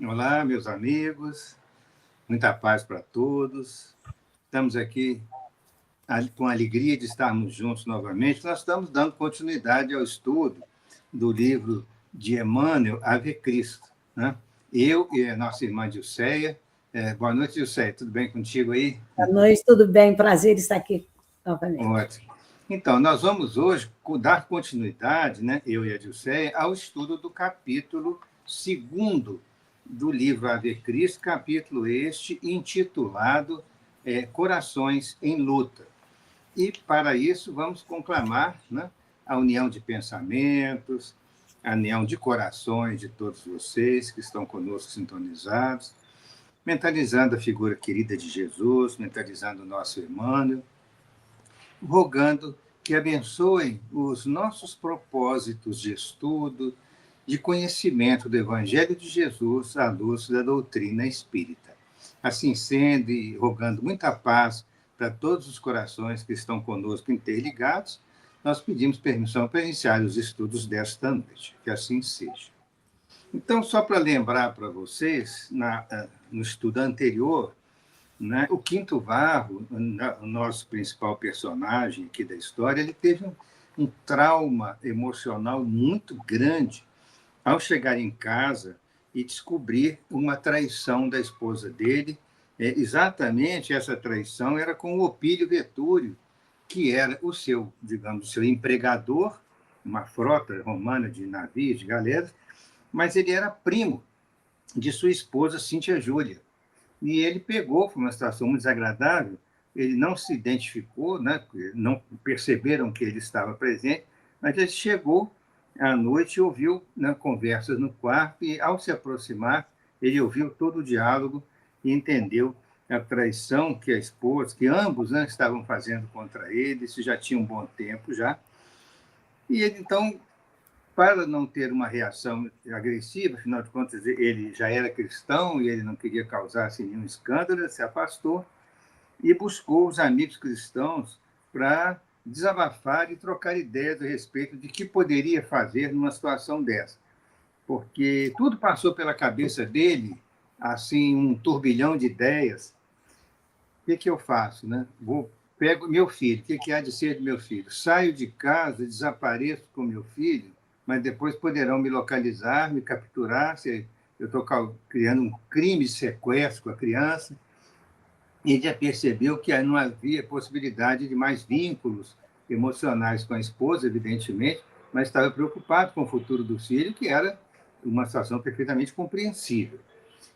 Olá, meus amigos, muita paz para todos. Estamos aqui com a alegria de estarmos juntos novamente. Nós estamos dando continuidade ao estudo do livro de Emmanuel, Ave Cristo, né? Eu e a nossa irmã Dilceia. Boa noite, Dilceia. Tudo bem contigo aí? Boa noite, tudo bem? Prazer estar aqui novamente. Ótimo. Então, nós vamos hoje dar continuidade, né, eu e a Dilceia, ao estudo do capítulo 2º do livro Ave Cristo, capítulo este intitulado Corações em Luta. E, para isso, vamos conclamar, né, a união de pensamentos, a união de corações de todos vocês que estão conosco sintonizados, mentalizando a figura querida de Jesus, mentalizando o nosso Emmanuel, rogando que abençoem os nossos propósitos de estudo, de conhecimento do Evangelho de Jesus à luz da doutrina espírita. Assim sendo, e rogando muita paz para todos os corações que estão conosco interligados, nós pedimos permissão para iniciar os estudos desta noite. Que assim seja. Então, só para lembrar para vocês, no estudo anterior, né, o Quinto Varro, o nosso principal personagem aqui da história, ele teve um trauma emocional muito grande ao chegar em casa e descobrir uma traição da esposa dele. Exatamente essa traição era com o Opílio Vetúrio, que era o seu, digamos, o seu empregador, uma frota romana de navios, de galeras, mas ele era primo de sua esposa, Cíntia Júlia. E ele pegou, foi uma situação muito desagradável, ele não se identificou, né, não perceberam que ele estava presente, mas ele chegou à noite e ouviu, né, conversas no quarto, e ao se aproximar, ele ouviu todo o diálogo e entendeu a traição que a esposa, que ambos, né, estavam fazendo contra ele, isso já tinha um bom tempo já. E ele, então, para não ter uma reação agressiva, afinal de contas, ele já era cristão e ele não queria causar assim, nenhum escândalo, ele se afastou e buscou os amigos cristãos para desabafar e trocar ideias a respeito de que poderia fazer numa situação dessa. Porque tudo passou pela cabeça dele, assim, um turbilhão de ideias. O que eu faço? Né? Pego meu filho, o que há de ser de meu filho? Saio de casa, desapareço com meu filho, mas depois poderão me localizar, me capturar, se eu estou criando um crime de sequestro com a criança. Ele já percebeu que não havia possibilidade de mais vínculos emocionais com a esposa, evidentemente, mas estava preocupado com o futuro do filho, que era uma situação perfeitamente compreensível.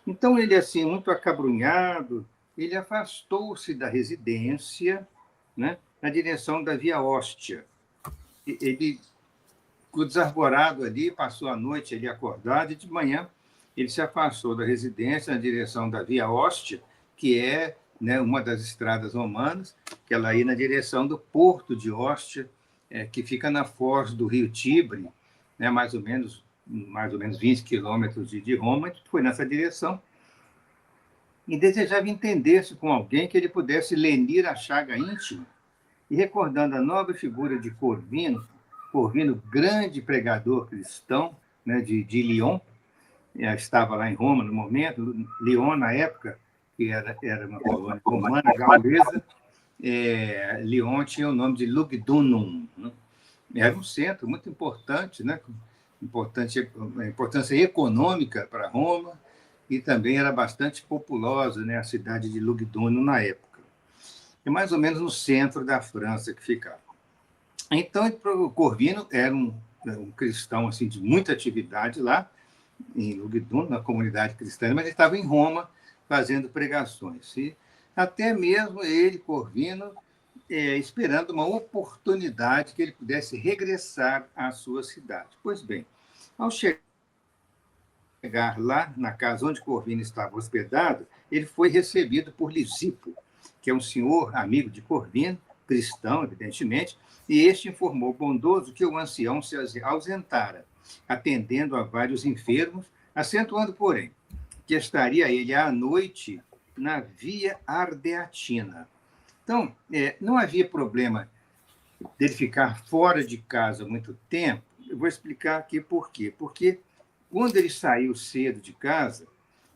Então, ele, assim, muito acabrunhado, ele afastou-se da residência, né, na direção da Via Hóstia. Ele ficou desarvorado ali, passou a noite ali acordado, e de manhã ele se afastou da residência na direção da Via Hóstia, que é, né, uma das estradas romanas, que ela ia na direção do porto de Hóstia, que fica na foz do rio Tibre, né, mais ou menos 20 quilômetros de Roma, e foi nessa direção, e desejava entender-se com alguém que ele pudesse lenir a chaga íntima. E recordando a nova figura de Corvino, Corvino, grande pregador cristão, né, de Lyon, estava lá em Roma no momento, Lyon, na época, que era uma colônia romana, gaulesa, Lyon tinha o nome de Lugdunum, né? Era um centro muito importante, né, importância econômica para Roma, e também era bastante populosa, né, a cidade de Lugdunum na época. É mais ou menos no centro da França que ficava. Então, o Corvino era um cristão assim, de muita atividade lá, em Lugdunum, na comunidade cristã, mas ele estava em Roma fazendo pregações. E até mesmo ele, Corvino, esperando uma oportunidade que ele pudesse regressar à sua cidade. Pois bem, ao chegar lá na casa onde Corvino estava hospedado, ele foi recebido por Lisipo, que é um senhor amigo de Corvino, cristão, evidentemente, e este informou bondoso que o ancião se ausentara, atendendo a vários enfermos, acentuando, porém, que estaria ele à noite na Via Ardeatina. Então, não havia problema dele ficar fora de casa muito tempo. Eu vou explicar aqui por quê. Porque quando ele saiu cedo de casa,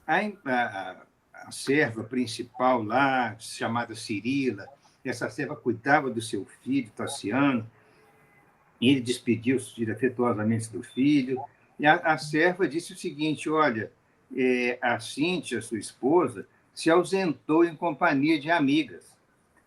A serva principal lá, chamada Cirila, essa serva cuidava do seu filho, Tassiano, e ele despediu-se afetuosamente do filho, e a serva disse o seguinte: olha, a Cíntia, sua esposa, se ausentou em companhia de amigas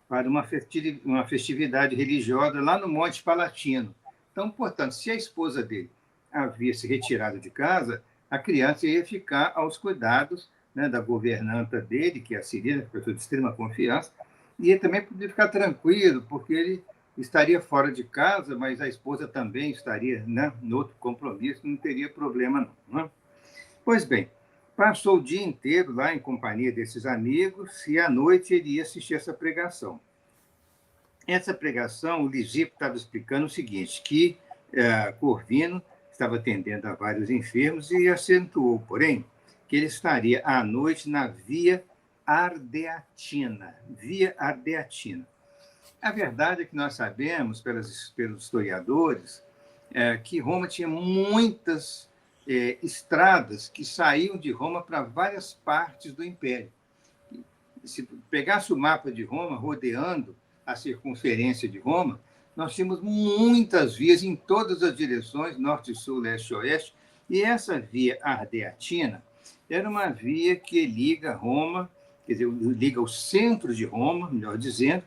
para uma festividade religiosa lá no Monte Palatino. Então, portanto, se a esposa dele havia se retirado de casa, a criança ia ficar aos cuidados, né, da governanta dele, que é a Cirila, pessoa de extrema confiança, e ele também podia ficar tranquilo, porque ele estaria fora de casa, mas a esposa também estaria, né, no outro compromisso, não teria problema não, né? Pois bem, passou o dia inteiro lá em companhia desses amigos e à noite ele ia assistir essa pregação. Essa pregação, o Lisipo estava explicando o seguinte, que Corvino estava atendendo a vários enfermos e acentuou, porém, que ele estaria à noite na Via Ardeatina. Via Ardeatina. A verdade é que nós sabemos, pelos historiadores, que Roma tinha muitas estradas que saíam de Roma para várias partes do Império. Se pegasse o mapa de Roma, rodeando a circunferência de Roma, nós tínhamos muitas vias em todas as direções, norte, sul, leste, oeste, e essa via Ardeatina era uma via que liga Roma, quer dizer, liga o centro de Roma, melhor dizendo,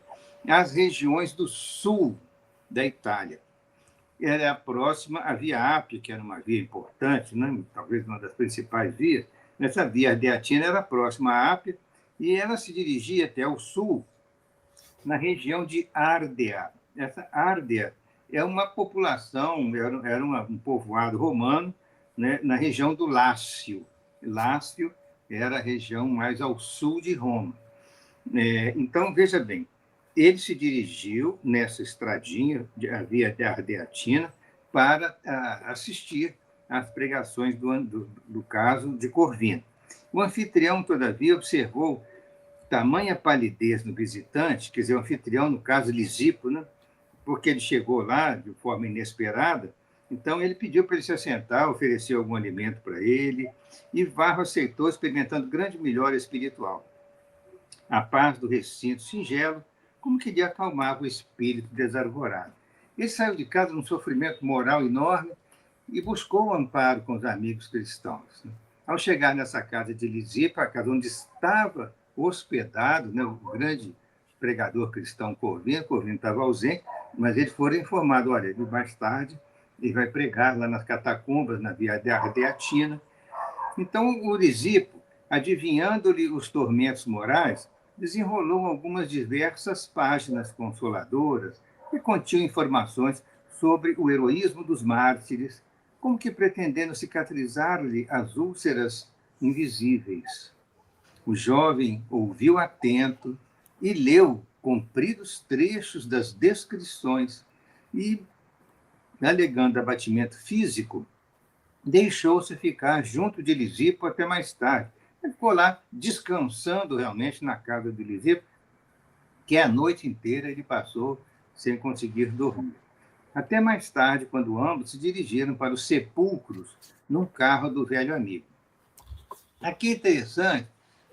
às regiões do sul da Itália. Era próxima à Via Ápia, que era uma via importante, né? Talvez uma das principais vias. Essa via Ardeatina era próxima à Ápia, e ela se dirigia até o sul, na região de Árdea. Essa Árdea é uma população, era um povoado romano, né, na região do Lácio. Lácio era a região mais ao sul de Roma. Então, veja bem, ele se dirigiu nessa estradinha, a Via Ardeatina, para assistir às pregações do caso de Corvino. O anfitrião, todavia, observou tamanha palidez no visitante, quer dizer, o anfitrião, no caso, Lisipo, né? Porque ele chegou lá de forma inesperada, então ele pediu para ele se assentar, ofereceu algum alimento para ele, e Varro aceitou, experimentando grande melhora espiritual. A paz do recinto singelo, como que lhe acalmava o espírito desarvorado. Ele saiu de casa num sofrimento moral enorme e buscou o amparo com os amigos cristãos. Ao chegar nessa casa de Lisipo, a casa onde estava hospedado, né, o grande pregador cristão Corvino estava ausente, mas eles foram informados, olha, mais tarde ele vai pregar lá nas catacumbas, na Via Ardeatina. Então, o Lisipo, adivinhando-lhe os tormentos morais, desenrolou algumas diversas páginas consoladoras que continham informações sobre o heroísmo dos mártires, como que pretendendo cicatrizar-lhe as úlceras invisíveis. O jovem ouviu atento e leu compridos trechos das descrições e, alegando abatimento físico, deixou-se ficar junto de Lisipo até mais tarde. Ele ficou lá descansando realmente na casa de Lisipo, que a noite inteira ele passou sem conseguir dormir. Até mais tarde, quando ambos se dirigiram para os sepulcros num carro do velho amigo. Aqui é interessante,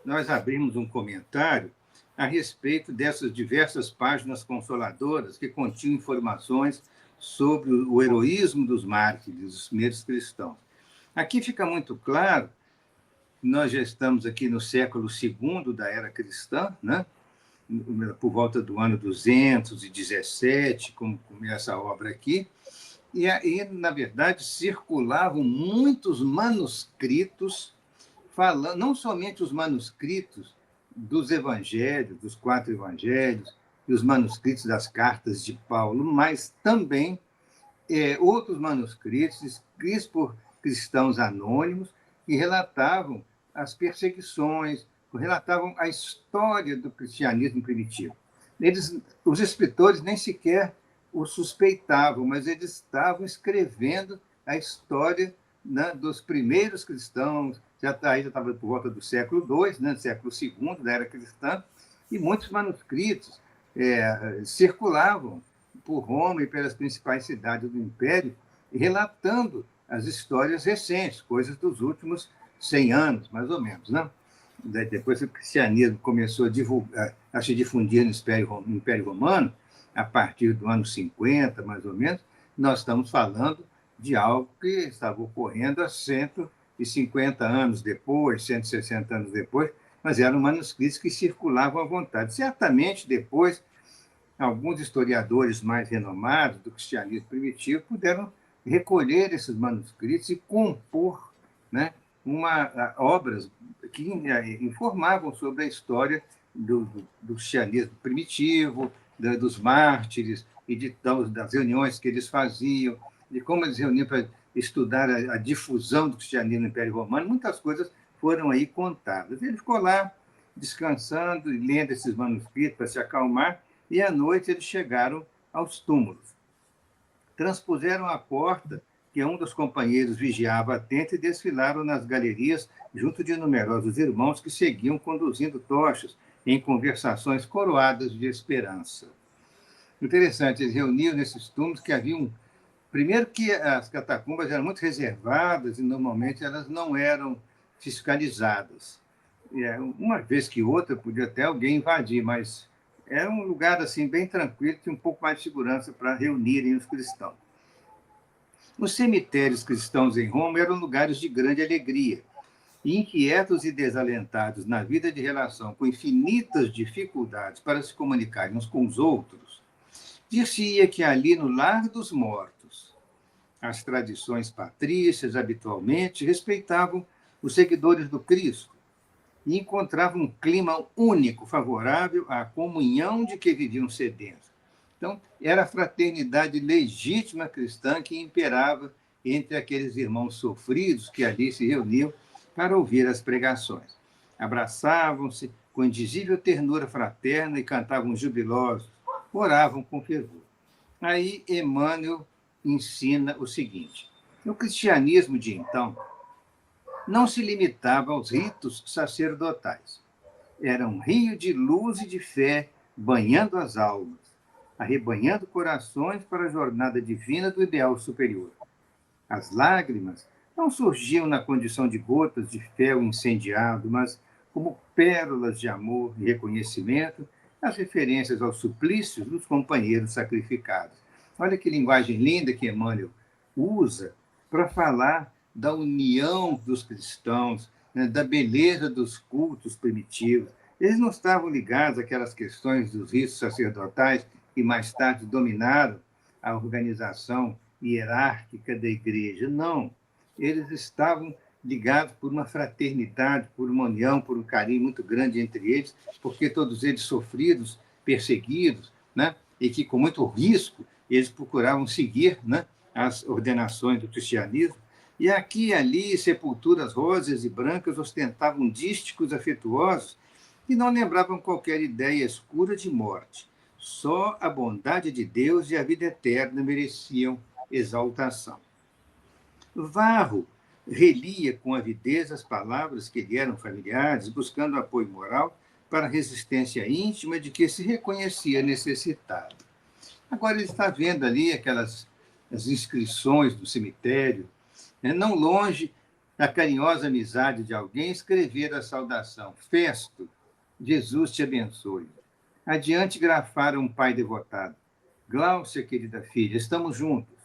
nós abrimos um comentário a respeito dessas diversas páginas consoladoras que continham informações sobre o heroísmo dos mártires, dos primeiros cristãos. Aqui fica muito claro, nós já estamos aqui no século II da era cristã, né? Por volta do ano 217, como começa a obra aqui, e aí, na verdade, circulavam muitos manuscritos, falando, não somente os manuscritos dos evangelhos, dos 4 evangelhos, e os manuscritos das cartas de Paulo, mas também outros manuscritos escritos por cristãos anônimos que relatavam as perseguições, relatavam a história do cristianismo primitivo. Os escritores nem sequer o suspeitavam, mas eles estavam escrevendo a história, né, dos primeiros cristãos, já estava por volta do século II, né, do século II da era cristã, e muitos manuscritos circulavam por Roma e pelas principais cidades do Império, relatando as histórias recentes, coisas dos últimos 100 anos, mais ou menos, né? Depois que o cristianismo começou a se difundir no Império Romano, a partir do ano 50, mais ou menos, nós estamos falando de algo que estava ocorrendo há 150 anos depois, 160 anos depois, mas eram manuscritos que circulavam à vontade. Certamente, depois, alguns historiadores mais renomados do cristianismo primitivo puderam recolher esses manuscritos e compor, né, obras que informavam sobre a história do cristianismo primitivo, dos mártires e das reuniões que eles faziam, de como eles reuniam para estudar a difusão do cristianismo no Império Romano. Muitas coisas foram aí contadas. Ele ficou lá descansando e lendo esses manuscritos para se acalmar, e à noite eles chegaram aos túmulos. Transpuseram a porta que um dos companheiros vigiava atento e desfilaram nas galerias junto de numerosos irmãos que seguiam conduzindo tochas em conversações coroadas de esperança. Interessante, eles reuniam nesses túmulos que haviam... Primeiro que as catacumbas eram muito reservadas e normalmente elas não eram fiscalizadas. Uma vez que outra podia até alguém invadir, mas era um lugar assim bem tranquilo, tinha um pouco mais de segurança para reunirem os cristãos. Os cemitérios cristãos em Roma eram lugares de grande alegria. E inquietos e desalentados na vida de relação com infinitas dificuldades para se comunicarem uns com os outros, dir-se-ia que ali no lar dos mortos, as tradições patrícias habitualmente respeitavam os seguidores do Cristo e encontravam um clima único, favorável à comunhão de que viviam sedentos. Então, era a fraternidade legítima cristã que imperava entre aqueles irmãos sofridos que ali se reuniam para ouvir as pregações. Abraçavam-se com indizível ternura fraterna e cantavam jubilosos, oravam com fervor. Aí Emmanuel ensina o seguinte: o cristianismo de então não se limitava aos ritos sacerdotais. Era um rio de luz e de fé banhando as almas, arrebanhando corações para a jornada divina do ideal superior. As lágrimas não surgiam na condição de gotas de fel incendiado, mas como pérolas de amor e reconhecimento, as referências aos suplícios dos companheiros sacrificados. Olha que linguagem linda que Emmanuel usa para falar da união dos cristãos, né, da beleza dos cultos primitivos. Eles não estavam ligados àquelas questões dos ritos sacerdotais que mais tarde dominaram a organização hierárquica da igreja. Não. Eles estavam ligados por uma fraternidade, por uma união, por um carinho muito grande entre eles, porque todos eles sofridos, perseguidos, né? E que, com muito risco, eles procuravam seguir, né, as ordenações do cristianismo. E aqui e ali, sepulturas rosas e brancas ostentavam dísticos afetuosos que não lembravam qualquer ideia escura de morte. Só a bondade de Deus e a vida eterna mereciam exaltação. Varro relia com avidez as palavras que lhe eram familiares, buscando apoio moral para a resistência íntima de que se reconhecia necessitado. Agora ele está vendo ali as inscrições do cemitério, né? Não longe da carinhosa amizade de alguém, escrever a saudação: Festo, Jesus te abençoe. Adiante grafara um pai devotado: Gláucia, querida filha, estamos juntos.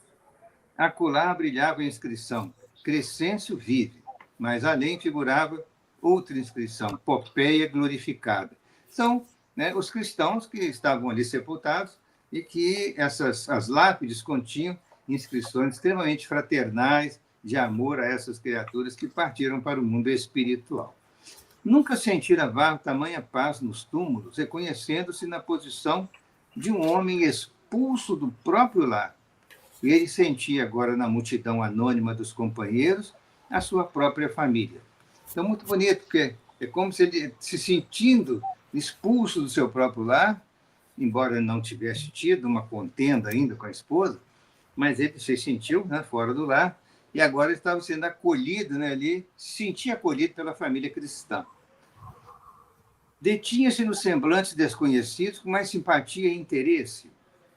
Acolá brilhava a inscrição: Crescêncio vive, mas além figurava outra inscrição: Popeia glorificada. São, né, os cristãos que estavam ali sepultados e que as lápides continham inscrições extremamente fraternais de amor a essas criaturas que partiram para o mundo espiritual. Nunca sentira Varro tamanha paz nos túmulos, reconhecendo-se na posição de um homem expulso do próprio lar. E ele sentia agora na multidão anônima dos companheiros a sua própria família. Então, muito bonito, porque é como se ele se sentindo expulso do seu próprio lar, embora não tivesse tido uma contenda ainda com a esposa, mas ele se sentiu, né, fora do lar, e agora ele estava sendo acolhido, né, ali, se sentia acolhido pela família cristã. Detinha-se nos semblantes desconhecidos com mais simpatia e interesse,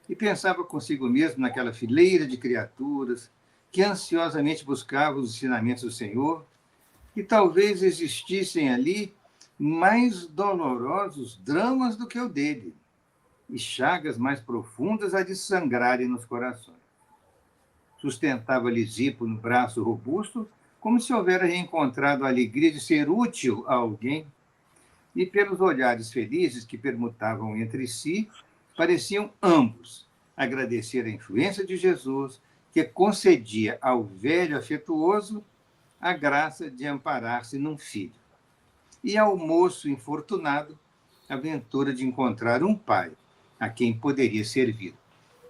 e pensava consigo mesmo naquela fileira de criaturas que ansiosamente buscavam os ensinamentos do Senhor, que talvez existissem ali mais dolorosos dramas do que o dele, e chagas mais profundas a de sangrarem nos corações. Sustentava Lisipo no braço robusto, como se houvera reencontrado a alegria de ser útil a alguém, e pelos olhares felizes que permutavam entre si, pareciam ambos agradecer a influência de Jesus, que concedia ao velho afetuoso a graça de amparar-se num filho, e ao moço infortunado a ventura de encontrar um pai a quem poderia servir.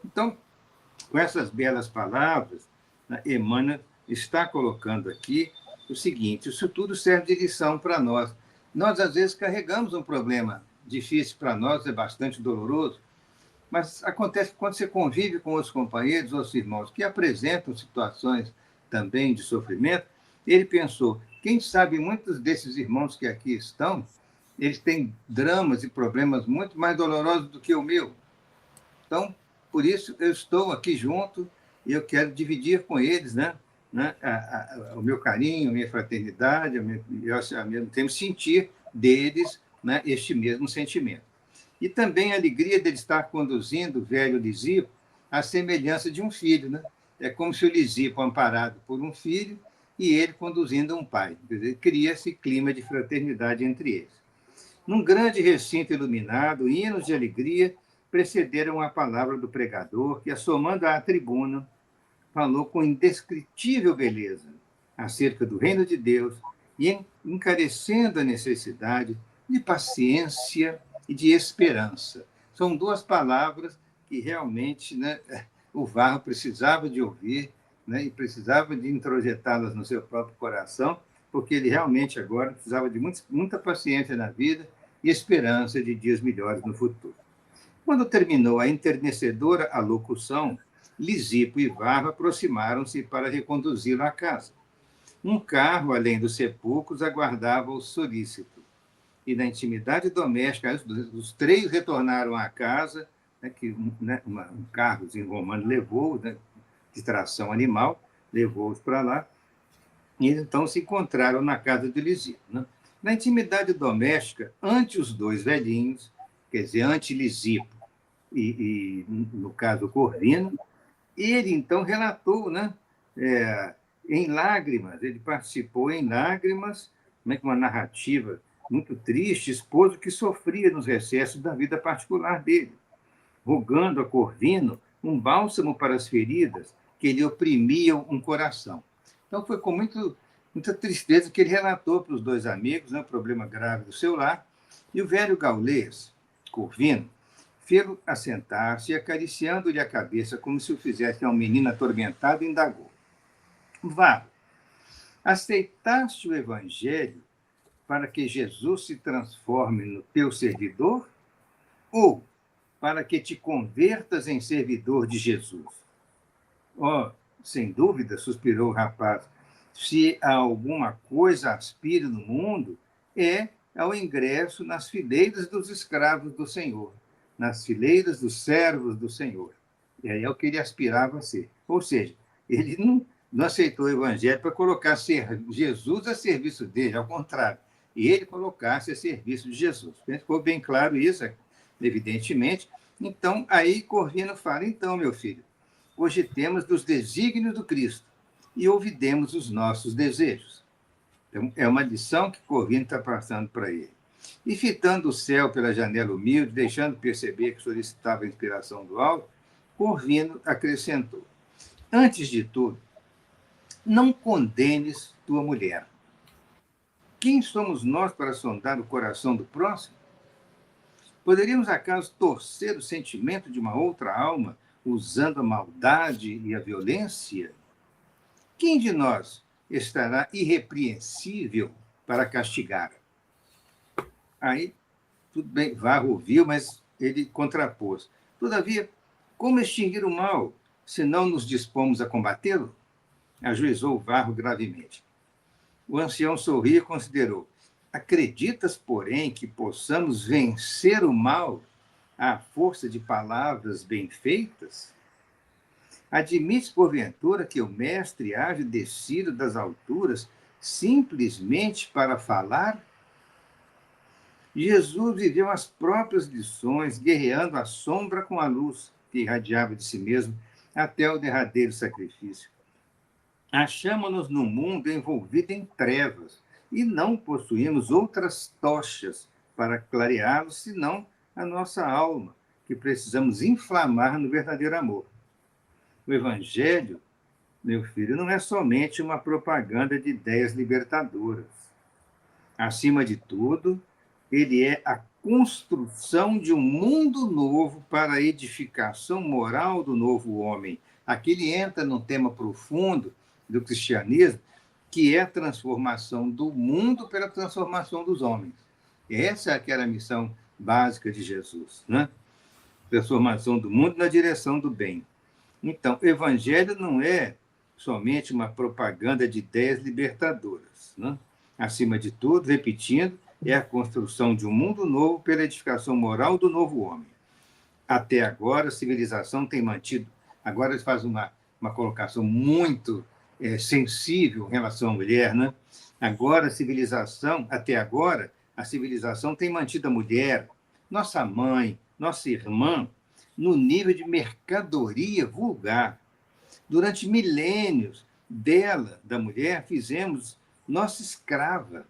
Então, com essas belas palavras, Emmanuel está colocando aqui o seguinte: isso tudo serve de lição para nós. Nós, às vezes, carregamos um problema difícil para nós, é bastante doloroso, mas acontece que quando você convive com os companheiros, os irmãos, que apresentam situações também de sofrimento, ele pensou, quem sabe muitos desses irmãos que aqui estão, eles têm dramas e problemas muito mais dolorosos do que o meu. Então, por isso, eu estou aqui junto e eu quero dividir com eles, o meu carinho, a minha fraternidade, ao mesmo tempo sentir deles, este mesmo sentimento. E também a alegria dele estar conduzindo o velho Lisipo à semelhança de um filho. É como se o Lisipo, amparado por um filho, e ele conduzindo um pai. Quer dizer, cria-se clima de fraternidade entre eles. Num grande recinto iluminado, hinos de alegria precederam a palavra do pregador, que, assomando à tribuna, falou com indescritível beleza acerca do reino de Deus e encarecendo a necessidade de paciência e de esperança. São duas palavras que realmente o Varro precisava de ouvir, e precisava de introjetá-las no seu próprio coração, porque ele realmente agora precisava de muita paciência na vida e esperança de dias melhores no futuro. Quando terminou a enternecedora alocução, Lisipo e Varro aproximaram-se para reconduzi-lo à casa. Um carro, além dos sepulcros, aguardava o solícito. E na intimidade doméstica, os três retornaram à casa, que um carro romano levou, de tração animal, levou-os para lá, e então se encontraram na casa de Lisipo. Na intimidade doméstica, ante os dois velhinhos, quer dizer, ante Lisipo e no caso, Corvino, ele, então, relatou, em lágrimas, ele participou em lágrimas, com uma narrativa muito triste, expôs o que sofria nos recessos da vida particular dele, rogando a Corvino um bálsamo para as feridas que lhe oprimiam um coração. Então, foi com muita tristeza que ele relatou para os dois amigos o problema grave do seu lar, e o velho gaulês, Corvino, fê-lo assentar-se e, acariciando-lhe a cabeça como se o fizesse a um menino atormentado, indagou: Vá, aceitaste o Evangelho para que Jesus se transforme no teu servidor ou para que te convertas em servidor de Jesus? Oh, sem dúvida, suspirou o rapaz, se a alguma coisa aspiro no mundo, é ao ingresso nas fileiras dos escravos do Senhor, nas fileiras dos servos do Senhor. E aí é o que ele aspirava a ser. Ou seja, ele não aceitou o evangelho para colocar Jesus a serviço dele, ao contrário, e ele colocar-se a serviço de Jesus. Ficou bem claro isso, evidentemente. Então, aí Corvino fala, então, meu filho, hoje temos dos desígnios do Cristo e ouvidemos os nossos desejos. Então, é uma lição que Corvino está passando para ele. E fitando o céu pela janela humilde, deixando perceber que solicitava a inspiração do alto, Corvino acrescentou: antes de tudo, não condenes tua mulher. Quem somos nós para sondar o coração do próximo? Poderíamos, acaso, torcer o sentimento de uma outra alma usando a maldade e a violência? Quem de nós estará irrepreensível para castigar? Aí, tudo bem, Varro ouviu, mas ele contrapôs. Todavia, como extinguir o mal, se não nos dispomos a combatê-lo? Ajuizou Varro gravemente. O ancião sorriu e considerou: acreditas, porém, que possamos vencer o mal à força de palavras bem feitas? Admites, porventura, que o mestre haja descido das alturas simplesmente para falar? Jesus viveu as próprias lições, guerreando a sombra com a luz que irradiava de si mesmo até o derradeiro sacrifício. Achamos-nos no mundo envolvido em trevas e não possuímos outras tochas para clareá-lo, senão a nossa alma, que precisamos inflamar no verdadeiro amor. O Evangelho, meu filho, não é somente uma propaganda de ideias libertadoras. Acima de tudo, ele é a construção de um mundo novo para a edificação moral do novo homem. Aqui ele entra num tema profundo do cristianismo, que é a transformação do mundo pela transformação dos homens. Essa é que era a missão básica de Jesus, né? Transformação do mundo na direção do bem. Então, o evangelho não é somente uma propaganda de ideias libertadoras, né? Acima de tudo, repetindo, é a construção de um mundo novo pela edificação moral do novo homem. Até agora, a civilização tem mantido. Agora ele faz uma colocação muito sensível em relação à mulher, né? Agora, a civilização, até agora, a civilização tem mantido a mulher, nossa mãe, nossa irmã, no nível de mercadoria vulgar. Durante milênios, dela, da mulher, fizemos nossa escrava,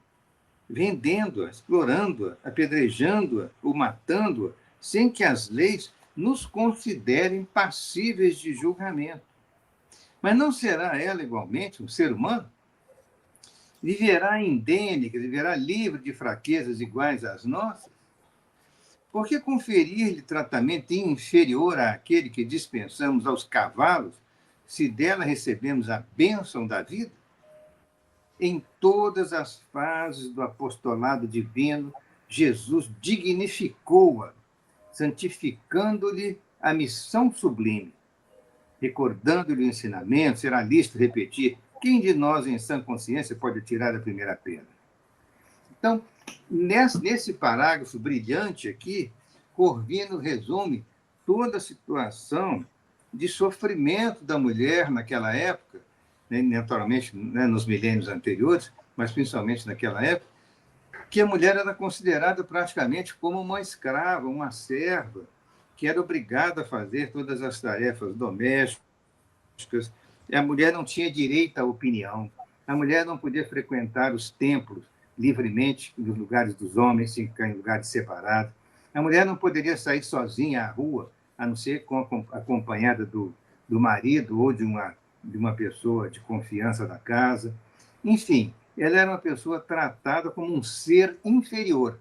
vendendo-a, explorando-a, apedrejando-a ou matando-a, sem que as leis nos considerem passíveis de julgamento. Mas não será ela igualmente um ser humano? Viverá indene, viverá livre de fraquezas iguais às nossas? Por que conferir-lhe tratamento inferior àquele que dispensamos aos cavalos, se dela recebemos a bênção da vida? Em todas as fases do apostolado divino, Jesus dignificou-a, santificando-lhe a missão sublime, recordando-lhe o ensinamento. Será lícito repetir: quem de nós, em sã consciência, pode tirar a primeira pedra? Então, nesse parágrafo brilhante aqui, Corvino resume toda a situação de sofrimento da mulher naquela época, né, naturalmente, né, nos milênios anteriores, mas principalmente naquela época, que a mulher era considerada praticamente como uma escrava, uma serva, que era obrigada a fazer todas as tarefas domésticas. A mulher não tinha direito à opinião, a mulher não podia frequentar os templos livremente nos lugares dos homens, sem ficar em lugares separados. A mulher não poderia sair sozinha à rua, a não ser acompanhada do marido ou de uma pessoa de confiança da casa. Enfim, ela era uma pessoa tratada como um ser inferior.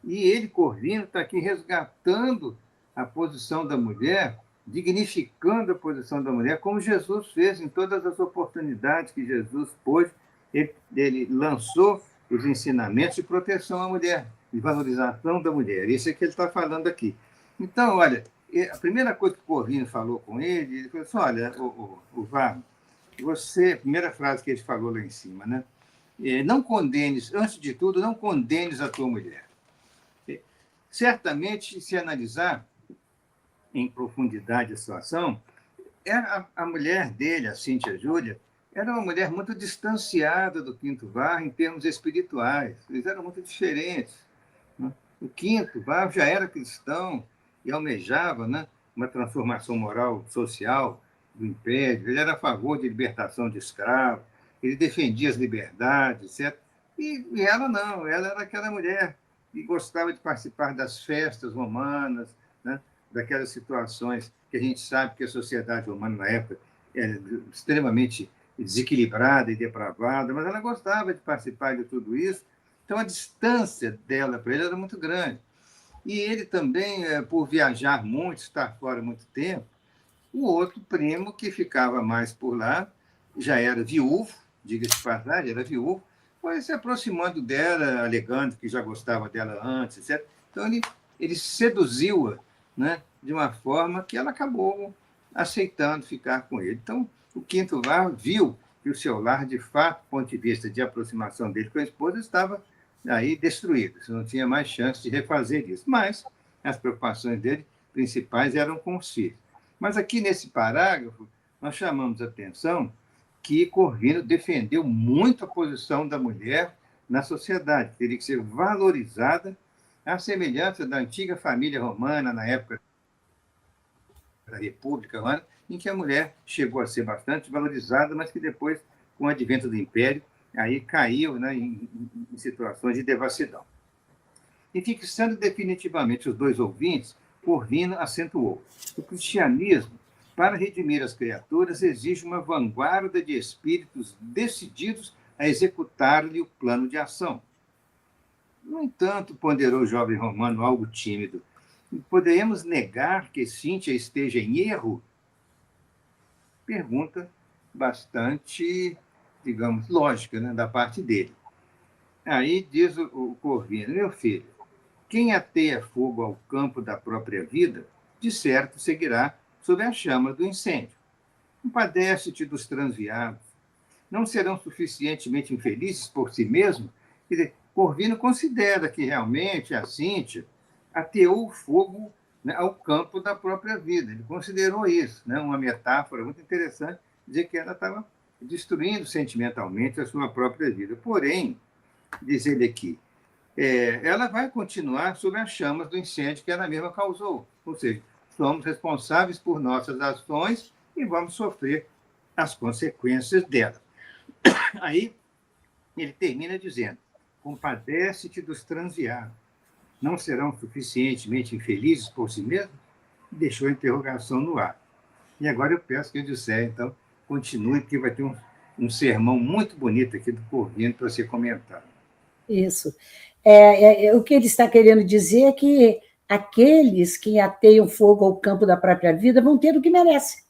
E ele, Corvino, está aqui resgatando a posição da mulher, dignificando a posição da mulher, como Jesus fez em todas as oportunidades que Jesus pôde. Ele lançou os ensinamentos de proteção à mulher, de valorização da mulher. Isso é que ele está falando aqui. Então, olha, a primeira coisa que o Corvino falou com ele, ele falou assim: olha, o Varno, você, a primeira frase que ele falou lá em cima, né? Não condenes, antes de tudo, não condenes a tua mulher. Certamente, se analisar em profundidade a situação, a mulher dele, a Cíntia Júlia, era uma mulher muito distanciada do Quinto Varro em termos espirituais. Eles eram muito diferentes, né? O Quinto Varro já era cristão e almejava, né, uma transformação moral, social do Império. Ele era a favor de libertação de escravos, ele defendia as liberdades, etc. E ela não, ela era aquela mulher que gostava de participar das festas romanas, né, daquelas situações que a gente sabe que a sociedade romana, na época, era extremamente desequilibrada e depravada, mas ela gostava de participar de tudo isso. Então, a distância dela para ele era muito grande. E ele também, por viajar muito, estar fora muito tempo, o outro primo que ficava mais por lá já era viúvo, diga-se de passagem, era viúvo, foi se aproximando dela, alegando que já gostava dela antes, etc. Então, ele seduziu-a, né, de uma forma que ela acabou aceitando ficar com ele. Então, o Quinto Varro viu que o seu lar, de fato, do ponto de vista de aproximação dele com a esposa, estava aí destruído. Você não tinha mais chance de refazer isso. Mas as preocupações dele principais eram com os filhos. Mas aqui nesse parágrafo, nós chamamos a atenção que Corvino defendeu muito a posição da mulher na sociedade, teria que ser valorizada, à semelhança da antiga família romana, na época da República Romana, em que a mulher chegou a ser bastante valorizada, mas que depois, com o advento do Império, aí caiu, né, em situações de devassidão. E fixando definitivamente os dois ouvintes, Corvino acentuou: o cristianismo, para redimir as criaturas, exige uma vanguarda de espíritos decididos a executar-lhe o plano de ação. No entanto, ponderou o jovem romano, algo tímido, poderemos negar que Cíntia esteja em erro? Pergunta bastante, digamos, lógica, né, da parte dele. Aí diz o Corvino: meu filho, quem ateia fogo ao campo da própria vida, de certo seguirá sob a chama do incêndio. Compadece-te dos transviados. Não serão suficientemente infelizes por si mesmos? Quer dizer, Corvino considera que realmente a Cíntia ateou o fogo, né, ao campo da própria vida. Ele considerou isso, né, uma metáfora muito interessante, dizer que ela estava destruindo sentimentalmente a sua própria vida. Porém, diz ele aqui, ela vai continuar sob as chamas do incêndio que ela mesma causou. Ou seja, somos responsáveis por nossas ações e vamos sofrer as consequências delas. Aí ele termina dizendo: compadece-te dos transviados. Não serão suficientemente infelizes por si mesmos? Deixou a interrogação no ar. E agora eu peço que o Odisseia, então, continue, porque vai ter um sermão muito bonito aqui do Corvino para ser comentado. Isso. O que ele está querendo dizer é que aqueles que ateiam fogo ao campo da própria vida vão ter o que merecem,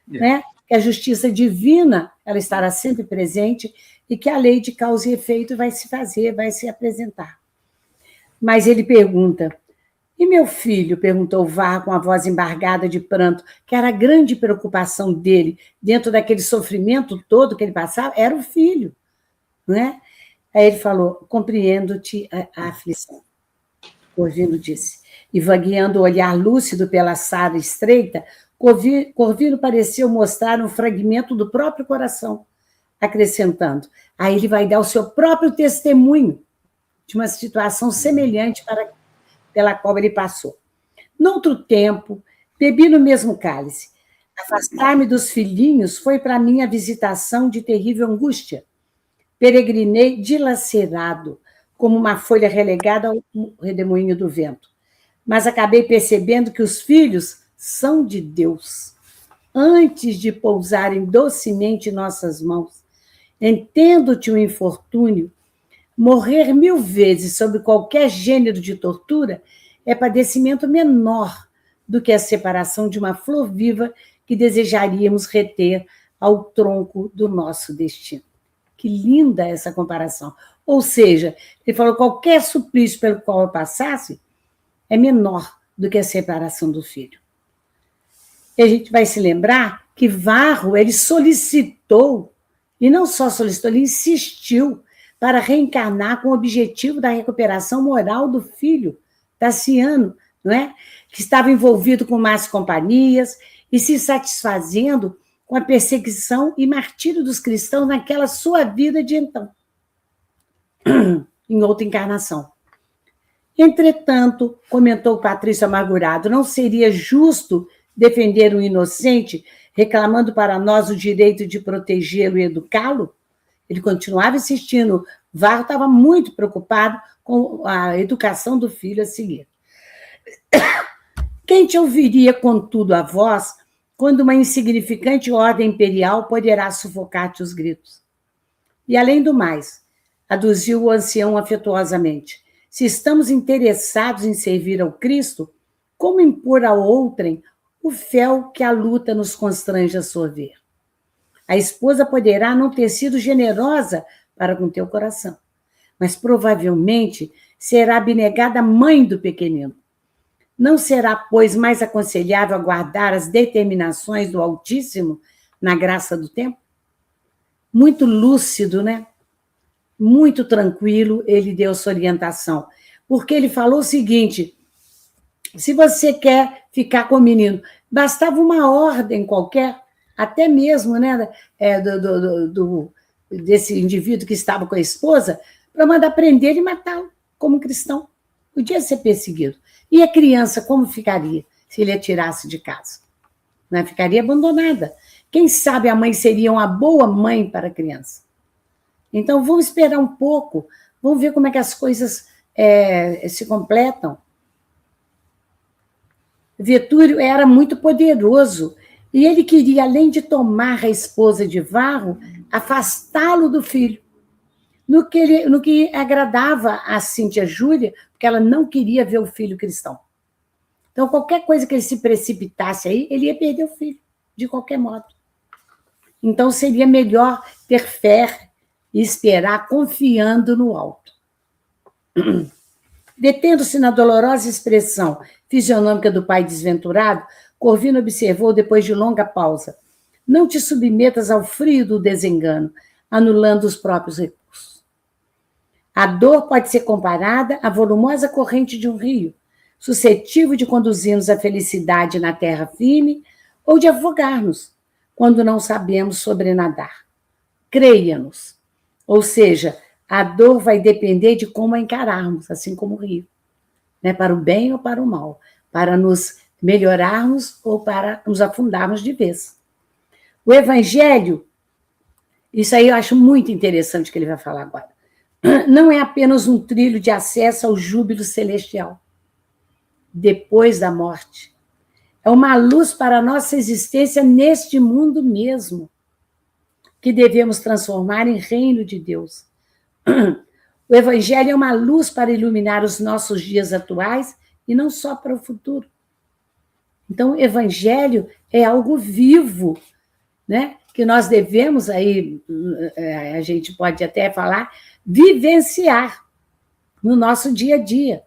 né? Que a justiça divina, ela estará sempre presente e que a lei de causa e efeito vai se fazer, vai se apresentar. Mas ele pergunta: e meu filho? Perguntou Varro com a voz embargada de pranto, que era a grande preocupação dele, dentro daquele sofrimento todo que ele passava, era o filho, né? Aí ele falou: compreendo-te a aflição. Corvino disse. E vagueando o olhar lúcido pela sala estreita, Corvino pareceu mostrar um fragmento do próprio coração, acrescentando: aí ele vai dar o seu próprio testemunho de uma situação semelhante pela qual ele passou. Noutro tempo, bebi no mesmo cálice. Afastar-me dos filhinhos foi para mim a visitação de terrível angústia. Peregrinei dilacerado, como uma folha relegada ao redemoinho do vento. Mas acabei percebendo que os filhos são de Deus. Antes de pousarem docemente em nossas mãos, entendo-te o infortúnio, morrer 1000 vezes sob qualquer gênero de tortura é padecimento menor do que a separação de uma flor viva que desejaríamos reter ao tronco do nosso destino. Que linda essa comparação. Ou seja, ele falou: qualquer suplício pelo qual eu passasse é menor do que a separação do filho. E a gente vai se lembrar que Varro, ele solicitou, e não só solicitou, ele insistiu para reencarnar com o objetivo da recuperação moral do filho, Tassiano, não é? Que estava envolvido com más companhias e se satisfazendo com a perseguição e martírio dos cristãos naquela sua vida de então, em outra encarnação. Entretanto, comentou Patrício amargurado, não seria justo defender um inocente, reclamando para nós o direito de protegê-lo e educá-lo? Ele continuava insistindo. Varro estava muito preocupado com a educação do filho a seguir. Quem te ouviria, contudo, a voz, quando uma insignificante ordem imperial poderá sufocar-te os gritos? E, além do mais, aduziu o ancião afetuosamente, se estamos interessados em servir ao Cristo, como impor a outrem o fel que a luta nos constrange a sorver? A esposa poderá não ter sido generosa para com teu coração, mas provavelmente será abnegada mãe do pequenino. Não será, pois, mais aconselhável aguardar as determinações do Altíssimo na graça do tempo? Muito lúcido, né? Muito tranquilo, ele deu sua orientação. Porque ele falou o seguinte: se você quer ficar com o menino, bastava uma ordem qualquer, até mesmo, né, desse indivíduo que estava com a esposa, para mandar prender e matá-lo como cristão. Podia ser perseguido. E a criança, como ficaria se ele a tirasse de casa? Né? Ficaria abandonada. Quem sabe a mãe seria uma boa mãe para a criança. Então, vamos esperar um pouco, vamos ver como é que as coisas se completam. Vetúrio era muito poderoso e ele queria, além de tomar a esposa de Varro, afastá-lo do filho. No que agradava a Cíntia Júlia, porque ela não queria ver o filho cristão. Então, qualquer coisa que ele se precipitasse aí, ele ia perder o filho, de qualquer modo. Então, seria melhor ter fé e esperar confiando no alto. Detendo-se na dolorosa expressão fisionômica do pai desventurado, Corvino observou, depois de longa pausa: não te submetas ao frio do desengano, anulando os próprios recursos. A dor pode ser comparada à volumosa corrente de um rio, suscetível de conduzir-nos à felicidade na terra firme ou de afogar-nos, quando não sabemos sobrenadar. Creia-nos. Ou seja, a dor vai depender de como a encararmos, assim como o rio, né? Para o bem ou para o mal, para nos melhorarmos ou para nos afundarmos de vez. O Evangelho, isso aí eu acho muito interessante que ele vai falar agora, não é apenas um trilho de acesso ao júbilo celestial, depois da morte. É uma luz para a nossa existência neste mundo mesmo, que devemos transformar em reino de Deus. O Evangelho é uma luz para iluminar os nossos dias atuais e não só para o futuro. Então, o Evangelho é algo vivo, né? Que nós devemos, aí, a gente pode até falar, vivenciar no nosso dia a dia.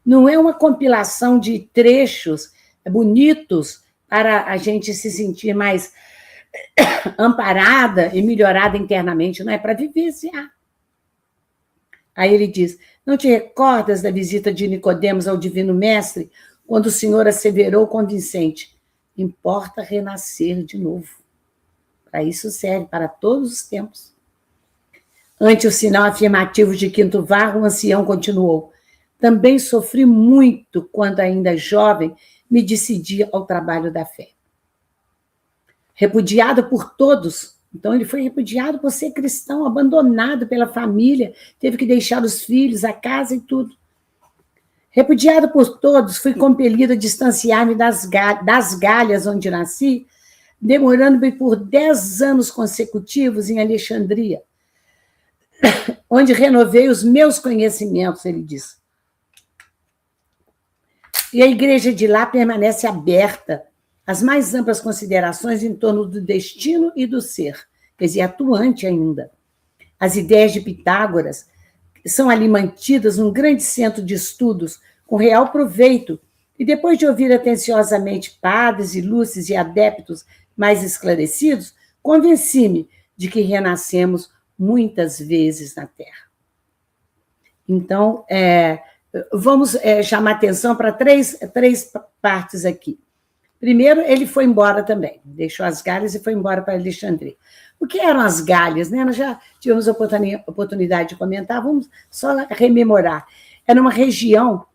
Não é uma compilação de trechos bonitos para a gente se sentir mais amparada e melhorada internamente, não é para vivenciar. Aí ele diz: não te recordas da visita de Nicodemos ao Divino Mestre, quando o Senhor asseverou convincente: importa renascer de novo. Para isso serve, para todos os tempos. Ante o sinal afirmativo de Quinto Varro, o ancião continuou: também sofri muito quando ainda jovem me decidi ao trabalho da fé. Repudiado por todos, então ele foi repudiado por ser cristão, abandonado pela família, teve que deixar os filhos, a casa e tudo. Repudiado por todos, fui compelido a distanciar-me das Galhas onde nasci, demorando-me por 10 anos consecutivos em Alexandria, onde renovei os meus conhecimentos, ele diz. E a igreja de lá permanece aberta às mais amplas considerações em torno do destino e do ser, quer dizer, atuante ainda. As ideias de Pitágoras são ali mantidas num grande centro de estudos com real proveito, e depois de ouvir atenciosamente padres, ilustres e adeptos mais esclarecidos, convenci-me de que renascemos muitas vezes na Terra. Então, vamos chamar atenção para três partes aqui. Primeiro, ele foi embora também, deixou as Galhas e foi embora para Alexandria. O que eram as Galhas? Né? Nós já tivemos a oportunidade de comentar, vamos só rememorar. Era uma região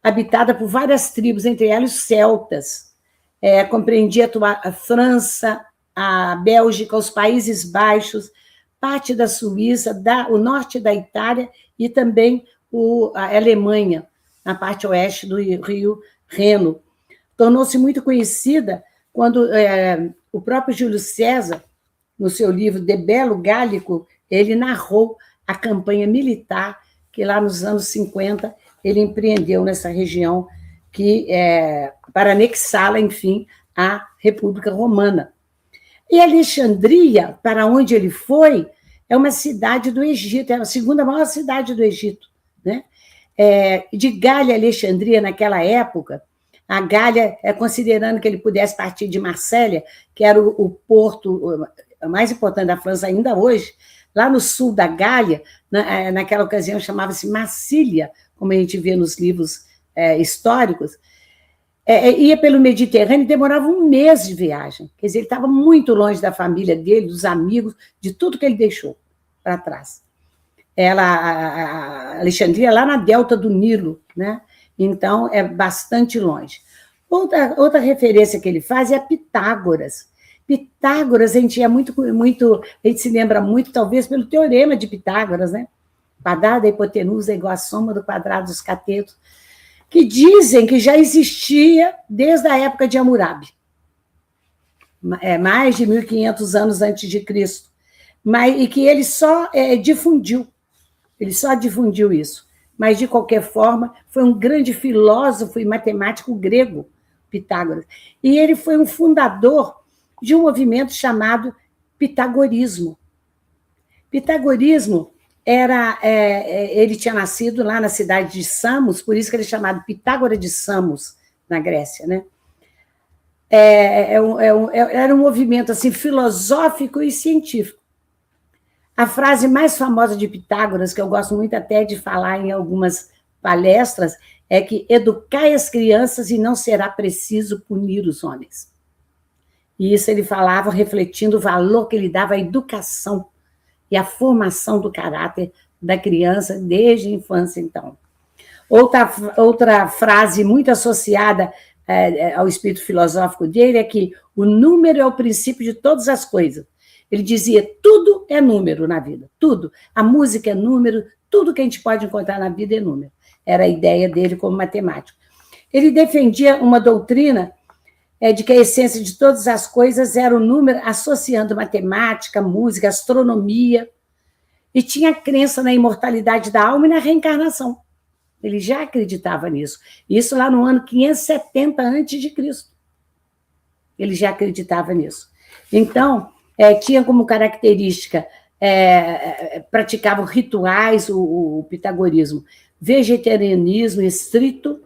habitada por várias tribos, entre elas os celtas. Compreendia a França, a Bélgica, os Países Baixos, parte da Suíça, o norte da Itália e também a Alemanha, na parte oeste do rio Reno. Tornou-se muito conhecida quando o próprio Júlio César, no seu livro De Bello Gallico, ele narrou a campanha militar que lá nos anos 50 ele empreendeu nessa região para anexá-la, enfim, à República Romana. E Alexandria, para onde ele foi, é uma cidade do Egito, é a segunda maior cidade do Egito, né? De Gália a Alexandria, naquela época, a Gália, considerando que ele pudesse partir de Marsella, que era o porto mais importante da França ainda hoje, lá no sul da Gália, naquela ocasião chamava-se Massília, como a gente vê nos livros históricos, ia pelo Mediterrâneo e demorava um mês de viagem. Quer dizer, ele estava muito longe da família dele, dos amigos, de tudo que ele deixou para trás. A Alexandria, lá na delta do Nilo, né? Então, é bastante longe. Outra referência que ele faz é a Pitágoras. Pitágoras, a gente se lembra muito, talvez, pelo teorema de Pitágoras, né? O quadrado da hipotenusa é igual à soma do quadrado dos catetos, que dizem que já existia desde a época de Hammurabi, mais de 1.500 anos antes de Cristo, e que ele só difundiu isso. Mas, de qualquer forma, foi um grande filósofo e matemático grego, Pitágoras. E ele foi um fundador de um movimento chamado pitagorismo. Pitagorismo ele tinha nascido lá na cidade de Samos, por isso que ele é chamado Pitágoras de Samos, na Grécia, né? Era um movimento assim, filosófico e científico. A frase mais famosa de Pitágoras, que eu gosto muito até de falar em algumas palestras, é que educai as crianças e não será preciso punir os homens. E isso ele falava refletindo o valor que ele dava à educação e à formação do caráter da criança desde a infância, então. Outra frase muito associada ao espírito filosófico dele é que o número é o princípio de todas as coisas. Ele dizia, tudo é número na vida, tudo. A música é número, tudo que a gente pode encontrar na vida é número. Era a ideia dele como matemático. Ele defendia uma doutrina de que a essência de todas as coisas era o número, associando matemática, música, astronomia, e tinha crença na imortalidade da alma e na reencarnação. Ele já acreditava nisso. Isso lá no ano 570 a.C. Ele já acreditava nisso. Então, tinha como característica, praticava rituais, o pitagorismo, vegetarianismo estrito,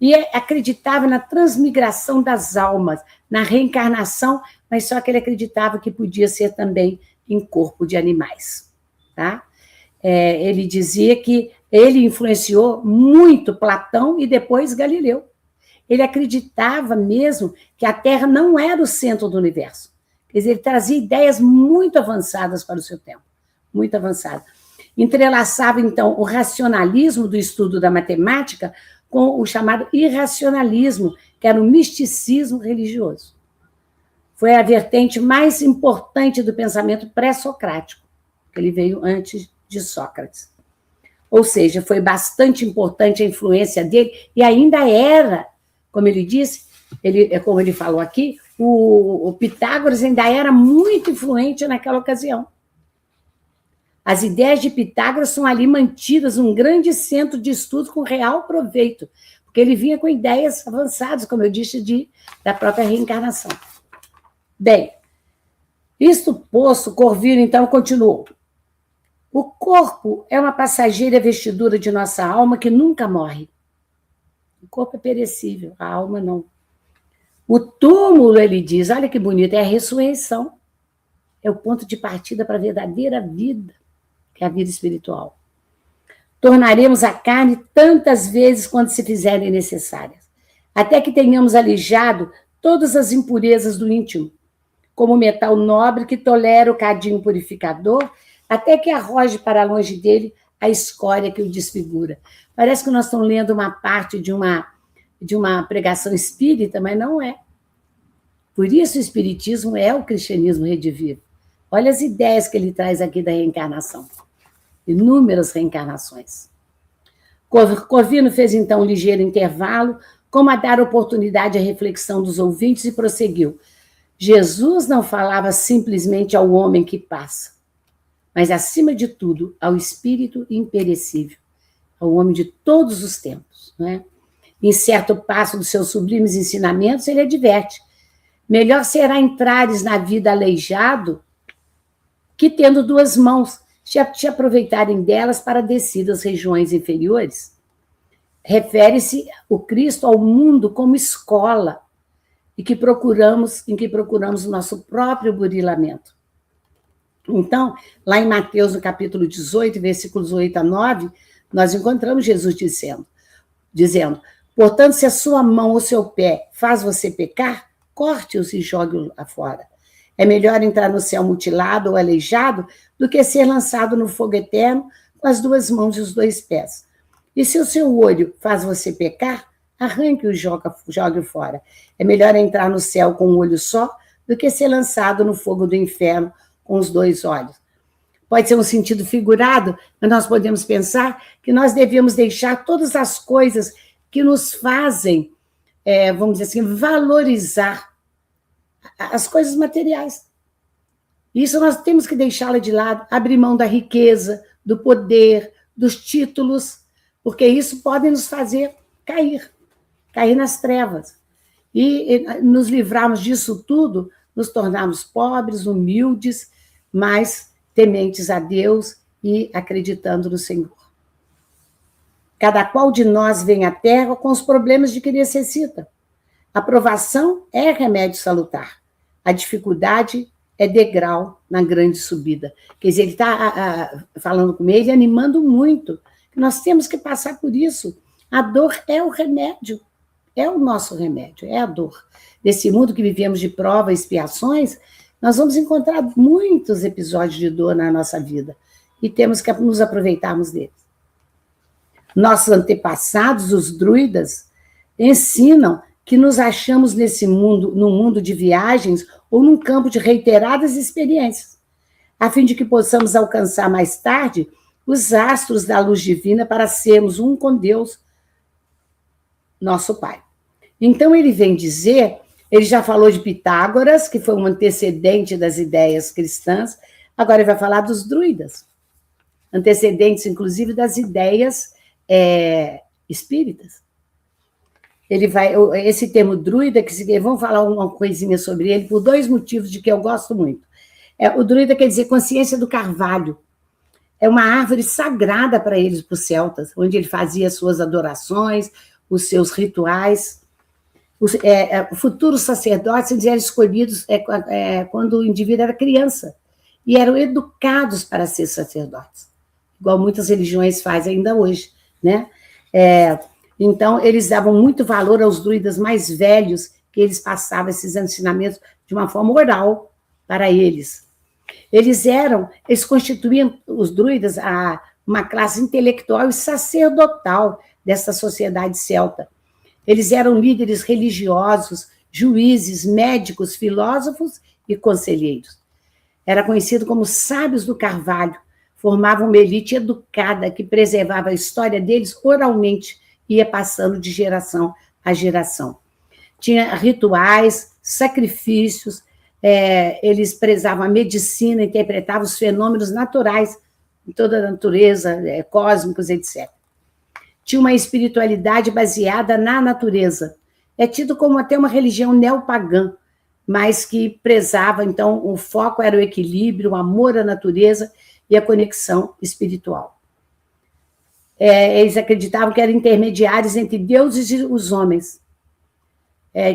e acreditava na transmigração das almas, na reencarnação, mas só que ele acreditava que podia ser também em corpo de animais. Tá? Ele dizia que ele influenciou muito Platão e depois Galileu. Ele acreditava mesmo que a Terra não era o centro do universo. Quer dizer, ele trazia ideias muito avançadas para o seu tempo, muito avançadas. Entrelaçava, então, o racionalismo do estudo da matemática com o chamado irracionalismo, que era o misticismo religioso. Foi a vertente mais importante do pensamento pré-socrático, que ele veio antes de Sócrates. Ou seja, foi bastante importante a influência dele, e ainda era, como ele disse, como ele falou aqui, o Pitágoras ainda era muito influente naquela ocasião. As ideias de Pitágoras são ali mantidas um grande centro de estudo com real proveito, porque ele vinha com ideias avançadas, como eu disse, da própria reencarnação. Bem, isto posto, Corvino, então, continuou. O corpo é uma passageira vestidura de nossa alma que nunca morre. O corpo é perecível, a alma não. O túmulo, ele diz, olha que bonito, é a ressurreição. É o ponto de partida para a verdadeira vida, que é a vida espiritual. Tornaremos a carne tantas vezes quanto se fizerem necessárias, até que tenhamos alijado todas as impurezas do íntimo, como o metal nobre que tolera o cadinho purificador, até que arroje para longe dele a escória que o desfigura. Parece que nós estamos lendo uma parte de uma pregação espírita, mas não é. Por isso o espiritismo é o cristianismo redivivo. Olha as ideias que ele traz aqui da reencarnação. Inúmeras reencarnações. Corvino fez, então, um ligeiro intervalo, como a dar oportunidade à reflexão dos ouvintes, e prosseguiu. Jesus não falava simplesmente ao homem que passa, mas, acima de tudo, ao espírito imperecível, ao homem de todos os tempos. Né? Em certo passo dos seus sublimes ensinamentos, ele adverte: melhor será entrares na vida aleijado que, tendo duas mãos, te aproveitarem delas para descer das regiões inferiores. Refere-se o Cristo ao mundo como escola, em que procuramos o nosso próprio burilamento. Então, lá em Mateus, no capítulo 18, versículos 8 a 9, nós encontramos Jesus dizendo: Portanto, se a sua mão ou seu pé faz você pecar, corte-os e jogue-o fora. É melhor entrar no céu mutilado ou aleijado do que ser lançado no fogo eterno com as 2 mãos e os 2 pés. E se o seu olho faz você pecar, arranque-o e jogue-o fora. É melhor entrar no céu com um olho só do que ser lançado no fogo do inferno com os 2 olhos. Pode ser um sentido figurado, mas nós podemos pensar que nós devemos deixar todas as coisas que nos fazem, vamos dizer assim, valorizar as coisas materiais. Isso nós temos que deixá-la de lado, abrir mão da riqueza, do poder, dos títulos, porque isso pode nos fazer cair nas trevas. E nos livrarmos disso tudo, nos tornarmos pobres, humildes, mas tementes a Deus e acreditando no Senhor. Cada qual de nós vem à Terra com os problemas de que necessita. A provação é remédio salutar. A dificuldade é degrau na grande subida. Quer dizer, ele está falando com ele, animando muito. Nós temos que passar por isso. A dor é o remédio. É o nosso remédio, é a dor. Nesse mundo que vivemos de provas e expiações, nós vamos encontrar muitos episódios de dor na nossa vida e temos que nos aproveitarmos deles. Nossos antepassados, os druidas, ensinam que nos achamos nesse mundo, num mundo de viagens ou num campo de reiteradas experiências, a fim de que possamos alcançar mais tarde os astros da luz divina para sermos um com Deus, nosso Pai. Então ele vem dizer, ele já falou de Pitágoras, que foi um antecedente das ideias cristãs, agora ele vai falar dos druidas, antecedentes, inclusive, das ideias espíritas. Esse termo druida, vamos falar uma coisinha sobre ele, por 2 motivos de que eu gosto muito. O druida quer dizer consciência do carvalho. É uma árvore sagrada para eles, para os celtas, onde ele fazia as suas adorações, os seus rituais. Os futuros sacerdotes eles eram escolhidos quando o indivíduo era criança e eram educados para ser sacerdotes, igual muitas religiões fazem ainda hoje, né? Então, eles davam muito valor aos druidas mais velhos, que eles passavam esses ensinamentos de uma forma oral para eles. Eles constituíam, os druidas, uma classe intelectual e sacerdotal dessa sociedade celta. Eles eram líderes religiosos, juízes, médicos, filósofos e conselheiros. Era conhecido como sábios do carvalho, formavam uma elite educada que preservava a história deles oralmente, ia passando de geração a geração. Tinha rituais, sacrifícios, eles prezavam a medicina, interpretavam os fenômenos naturais de toda a natureza, cósmicos, etc. Tinha uma espiritualidade baseada na natureza. É tido como até uma religião neopagã, mas que prezava, então, o foco era o equilíbrio, o amor à natureza e a conexão espiritual. Eles acreditavam que eram intermediários entre deuses e os homens.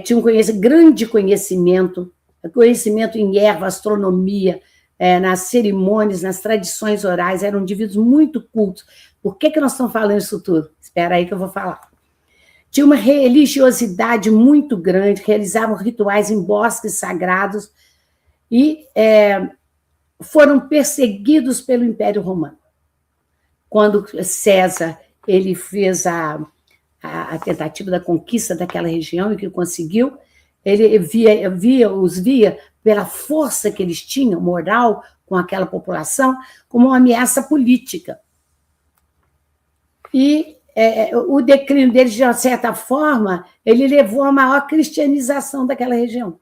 Tinham grande conhecimento em erva, astronomia, nas cerimônias, nas tradições orais, eram indivíduos muito cultos. Por que nós estamos falando isso tudo? Espera aí que eu vou falar. Tinha uma religiosidade muito grande, realizavam rituais em bosques sagrados e foram perseguidos pelo Império Romano. Quando César ele fez a tentativa da conquista daquela região e que conseguiu, ele os via pela força que eles tinham, moral, com aquela população, como uma ameaça política. E o declínio deles, de uma certa forma, ele levou à maior cristianização daquela região.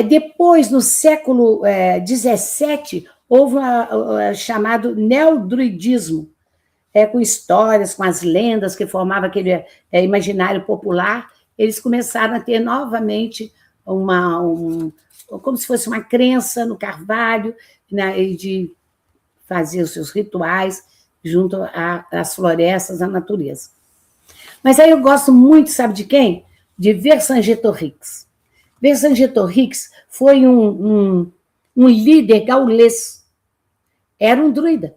Depois, no século XVII, houve o chamado neodruidismo, com histórias, com as lendas que formavam aquele imaginário popular. Eles começaram a ter novamente como se fosse uma crença no carvalho, né, e de fazer os seus rituais junto às florestas, à natureza. Mas aí eu gosto muito, sabe de quem? De Vercingetorix. Vercingetorix foi um líder gaulês. Era um druida.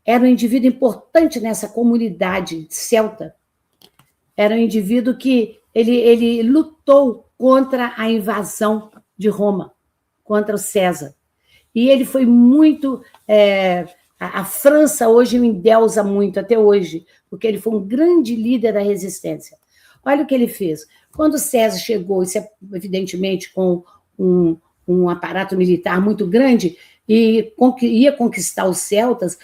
era um indivíduo importante nessa comunidade celta. Era um indivíduo que ele lutou contra a invasão de Roma, contra o César. E ele foi muito... a França hoje o endeusa muito, até hoje, porque ele foi um grande líder da resistência. Olha o que ele fez. Quando o César chegou, isso evidentemente com um aparato militar muito grande, e ia conquistar os celtas,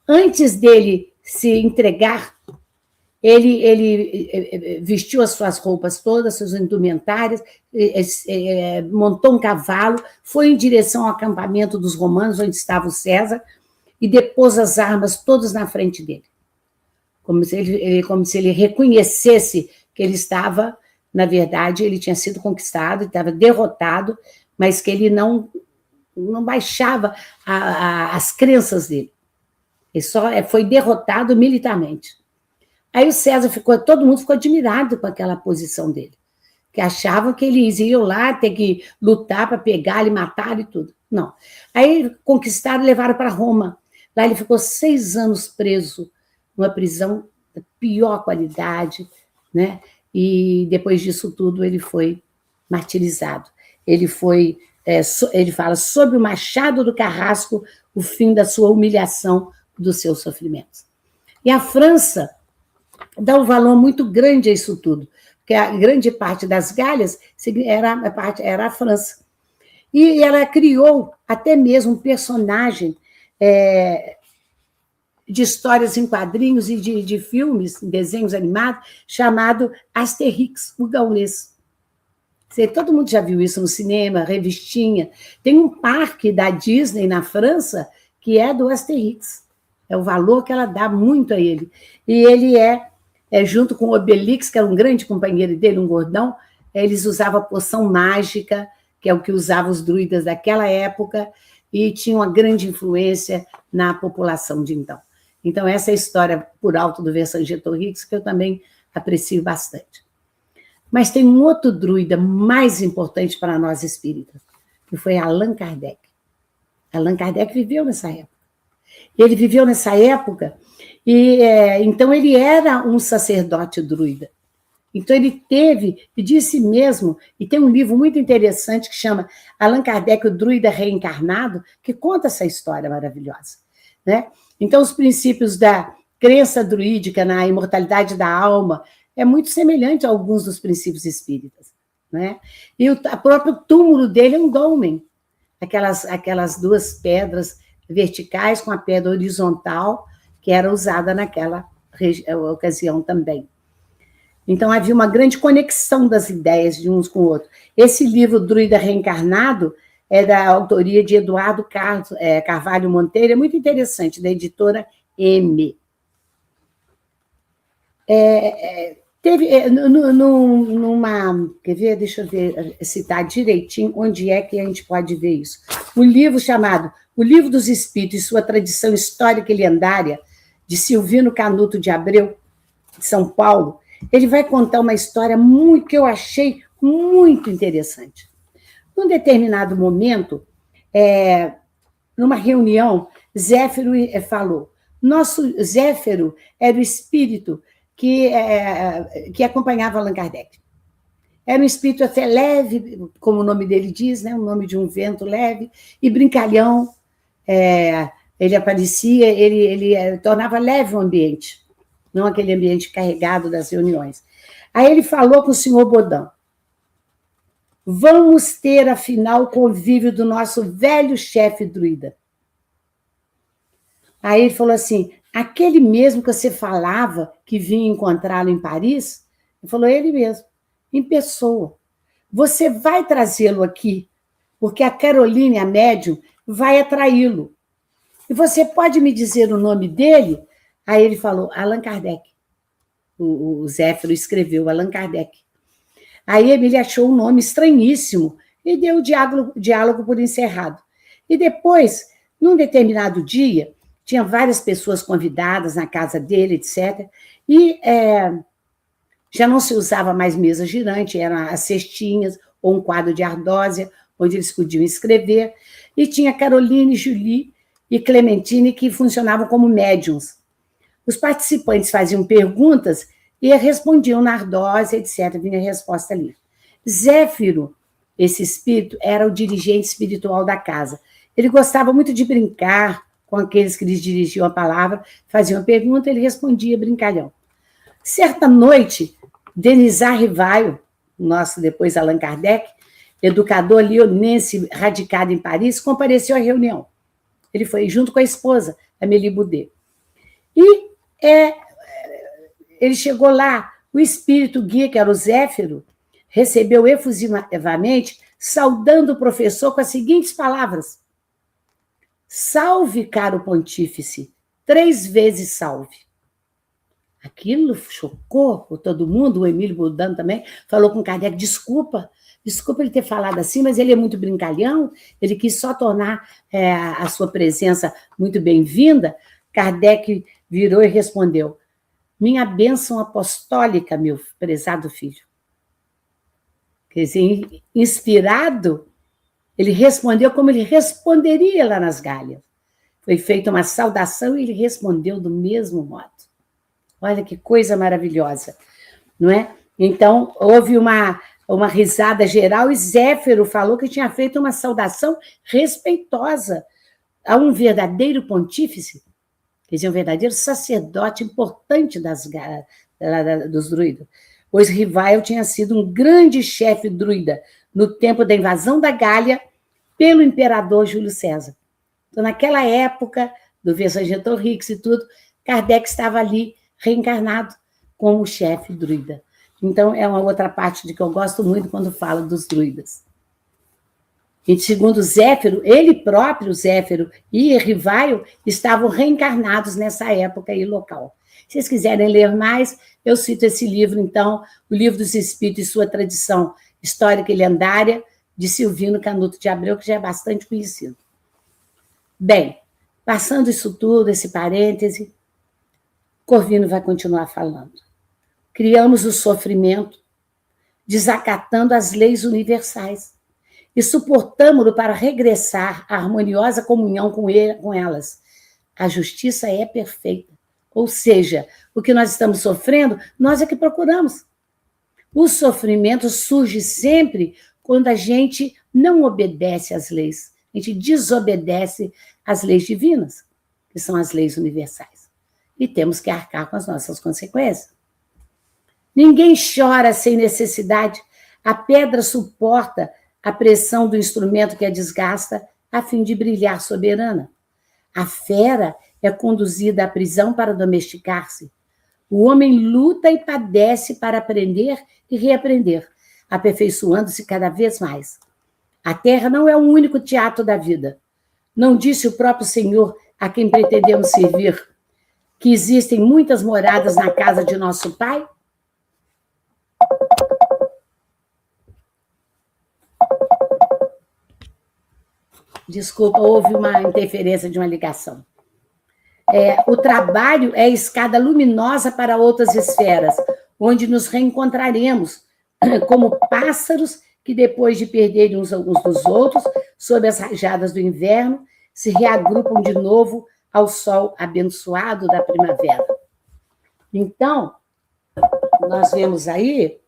antes dele se entregar, ele vestiu as suas roupas todas, suas indumentárias, montou um cavalo, foi em direção ao acampamento dos romanos, onde estava o César, e depôs as armas todas na frente dele. Como se ele reconhecesse que ele estava, na verdade, ele tinha sido conquistado, estava derrotado, mas que ele não baixava as crenças dele. Ele só foi derrotado militarmente. Aí o César todo mundo ficou admirado com aquela posição dele, que achavam que eles iam lá ter que lutar para pegar e matar e tudo. Não. Aí conquistaram e levaram para Roma. Lá ele ficou 6 anos preso, numa prisão da pior qualidade, né? E depois disso tudo ele foi martirizado. Ele fala sobre o machado do carrasco, o fim da sua humilhação, dos seus sofrimentos. E a França dá um valor muito grande a isso tudo, porque a grande parte das Galhas era a França. E ela criou até mesmo um personagem de histórias em quadrinhos e de filmes, desenhos animados, chamado Asterix, o gaulês. Todo mundo já viu isso no cinema, revistinha. Tem um parque da Disney na França que é do Asterix. É o valor que ela dá muito a ele. E ele junto com o Obelix, que era um grande companheiro dele, um gordão, eles usavam a poção mágica, que é o que usavam os druidas daquela época, e tinha uma grande influência na população de então. Então, essa é a história por alto do Vercingetorix, que eu também aprecio bastante. Mas tem um outro druida mais importante para nós espíritas, que foi Allan Kardec. Allan Kardec viveu nessa época. Ele viveu nessa época, e então ele era um sacerdote druida. Então ele e disse mesmo, e tem um livro muito interessante que chama Allan Kardec, o druida reencarnado, que conta essa história maravilhosa, né? Então os princípios da crença druídica na imortalidade da alma é muito semelhante a alguns dos princípios espíritas, né? E o próprio túmulo dele é um dolmen, aquelas 2 pedras verticais com a pedra horizontal, que era usada naquela ocasião também. Então, havia uma grande conexão das ideias de uns com o outro. Esse livro, Druida Reencarnado, é da autoria de Eduardo Carvalho Monteiro, é muito interessante, da editora M. Quer ver? Deixa eu citar direitinho onde é que a gente pode ver isso. Um livro chamado O Livro dos Espíritos e Sua Tradição Histórica e Lendária, de Silvino Canuto de Abreu, de São Paulo, ele vai contar uma história que eu achei muito interessante. Num determinado momento, numa reunião, Zéfiro falou. Nosso Zéfiro era o espírito que acompanhava Allan Kardec. Era um espírito até leve, como o nome dele diz, né? O nome de um vento leve, e brincalhão. Ele aparecia, ele tornava leve o ambiente, não aquele ambiente carregado das reuniões. Aí ele falou com o senhor Bodin: vamos ter, afinal, o convívio do nosso velho chefe druida. Aí ele falou assim: aquele mesmo que você falava que vinha encontrá-lo em Paris? Ele falou: ele mesmo, em pessoa. Você vai trazê-lo aqui, porque a Caroline, a médium, vai atraí-lo. E você pode me dizer o nome dele? Aí ele falou: Allan Kardec. O Zéfiro escreveu Allan Kardec. Aí ele achou um nome estranhíssimo e deu o diálogo por encerrado. E depois, num determinado dia, tinha várias pessoas convidadas na casa dele, etc. E já não se usava mais mesa girante, eram as cestinhas ou um quadro de ardósia, onde eles podiam escrever. E tinha Caroline, Julie e Clementine, que funcionavam como médiums. Os participantes faziam perguntas e respondiam na ardósia, etc. Vinha a resposta ali. Zéfiro, esse espírito, era o dirigente espiritual da casa. Ele gostava muito de brincar com aqueles que lhes dirigiam a palavra, faziam pergunta, ele respondia brincalhão. Certa noite, Denisard Rivaio, nosso depois Allan Kardec, educador lionense radicado em Paris, compareceu à reunião. Ele foi junto com a esposa, Amélie Boudet. E ele chegou lá, o espírito guia, que era o Zéfiro, recebeu efusivamente, saudando o professor com as seguintes palavras: salve, caro pontífice, 3 vezes salve. Aquilo chocou todo mundo, o Emílio Boudin também falou com Kardec, desculpa ele ter falado assim, mas ele é muito brincalhão, ele quis só tornar a sua presença muito bem-vinda. Kardec virou e respondeu: minha bênção apostólica, meu prezado filho. Quer dizer, inspirado, ele respondeu como ele responderia lá nas Galhas. Foi feita uma saudação e ele respondeu do mesmo modo. Olha que coisa maravilhosa, não é? Então, houve uma risada geral e Zéfiro falou que tinha feito uma saudação respeitosa a um verdadeiro pontífice, quer dizer, um verdadeiro sacerdote importante dos druidas. Pois Rivaio tinha sido um grande chefe druida no tempo da invasão da Gália pelo imperador Júlio César. Então, naquela época do Vercingetorix e tudo, Kardec estava ali reencarnado como chefe druida. Então, é uma outra parte de que eu gosto muito quando falo dos druidas. E, segundo Zéfiro, ele próprio, Zéfiro e Rivaio, estavam reencarnados nessa época e local. Se vocês quiserem ler mais, eu cito esse livro, então, o Livro dos Espíritos e Sua Tradição Histórica e Lendária, de Silvino Canuto de Abreu, que já é bastante conhecido. Bem, passando isso tudo, esse parêntese, Corvino vai continuar falando. Criamos o sofrimento, desacatando as leis universais, e suportamo-lo para regressar à harmoniosa comunhão com elas. A justiça é perfeita. Ou seja, o que nós estamos sofrendo, nós é que procuramos. O sofrimento surge sempre quando a gente não obedece às leis. A gente desobedece às leis divinas, que são as leis universais. E temos que arcar com as nossas consequências. Ninguém chora sem necessidade. A pedra suporta a pressão do instrumento que a desgasta a fim de brilhar soberana. A fera é conduzida à prisão para domesticar-se. O homem luta e padece para aprender e reaprender, aperfeiçoando-se cada vez mais. A terra não é o único teatro da vida. Não disse o próprio Senhor a quem pretendemos servir que existem muitas moradas na casa de nosso Pai? Desculpa, houve uma interferência de uma ligação. O trabalho é a escada luminosa para outras esferas, onde nos reencontraremos como pássaros que, depois de perderem uns alguns dos outros, sob as rajadas do inverno, se reagrupam de novo ao sol abençoado da primavera. Então, nós vemos aí...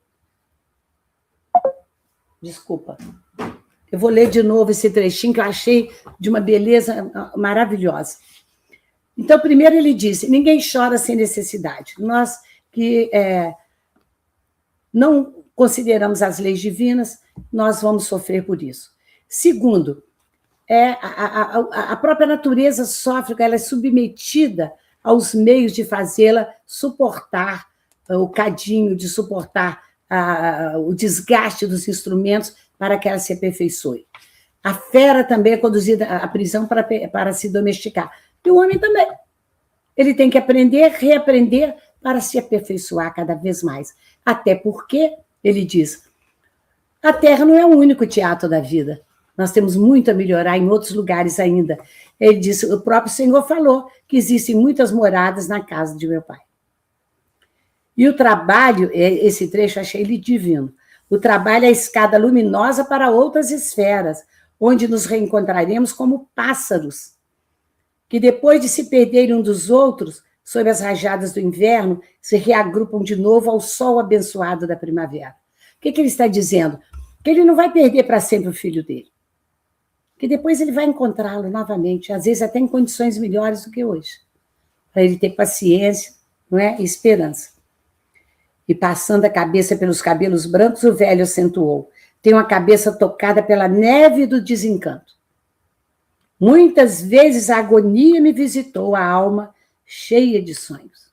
Desculpa. Eu vou ler de novo esse trechinho que eu achei de uma beleza maravilhosa. Então, primeiro ele disse, ninguém chora sem necessidade. Nós que não consideramos as leis divinas, nós vamos sofrer por isso. Segundo, a própria natureza sofre, ela é submetida aos meios de fazê-la suportar o cadinho, de suportar o desgaste dos instrumentos para que ela se aperfeiçoe. A fera também é conduzida à prisão para se domesticar. E o homem também. Ele tem que aprender, reaprender para se aperfeiçoar cada vez mais. Até porque, ele diz, a Terra não é o único teatro da vida. Nós temos muito a melhorar em outros lugares ainda. Ele disse, o próprio Senhor falou que existem muitas moradas na casa de meu Pai. E o trabalho, esse trecho eu achei ele divino. O trabalho é a escada luminosa para outras esferas, onde nos reencontraremos como pássaros que depois de se perderem um dos outros, sob as rajadas do inverno, se reagrupam de novo ao sol abençoado da primavera. O que ele está dizendo? Que ele não vai perder para sempre o filho dele. Que depois ele vai encontrá-lo novamente, às vezes até em condições melhores do que hoje. Para ele ter paciência, não é? E esperança. E passando a cabeça pelos cabelos brancos, o velho acentuou: tenho a cabeça tocada pela neve do desencanto. Muitas vezes a agonia me visitou a alma cheia de sonhos.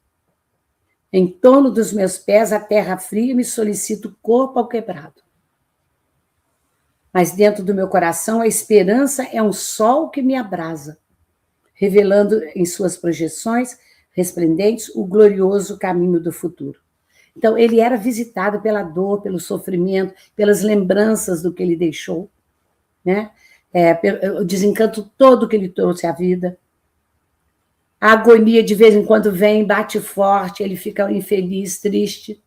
Em torno dos meus pés a terra fria me solicita o corpo ao quebrado. Mas dentro do meu coração a esperança é um sol que me abrasa, revelando em suas projeções resplendentes o glorioso caminho do futuro. Então, ele era visitado pela dor, pelo sofrimento, pelas lembranças do que ele deixou, né? O desencanto todo que ele trouxe à vida. A agonia, de vez em quando, vem, bate forte, ele fica infeliz, triste.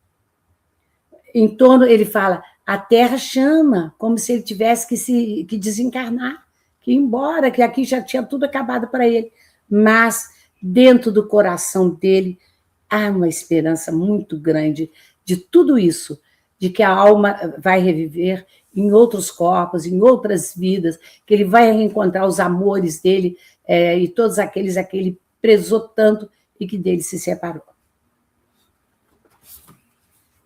Em torno, ele fala, a terra chama, como se ele tivesse que desencarnar, que ir embora, que aqui já tinha tudo acabado para ele. Mas, dentro do coração dele, há uma esperança muito grande de tudo isso, de que a alma vai reviver em outros corpos, em outras vidas, que ele vai reencontrar os amores dele e todos aqueles a que ele prezou tanto e que dele se separou.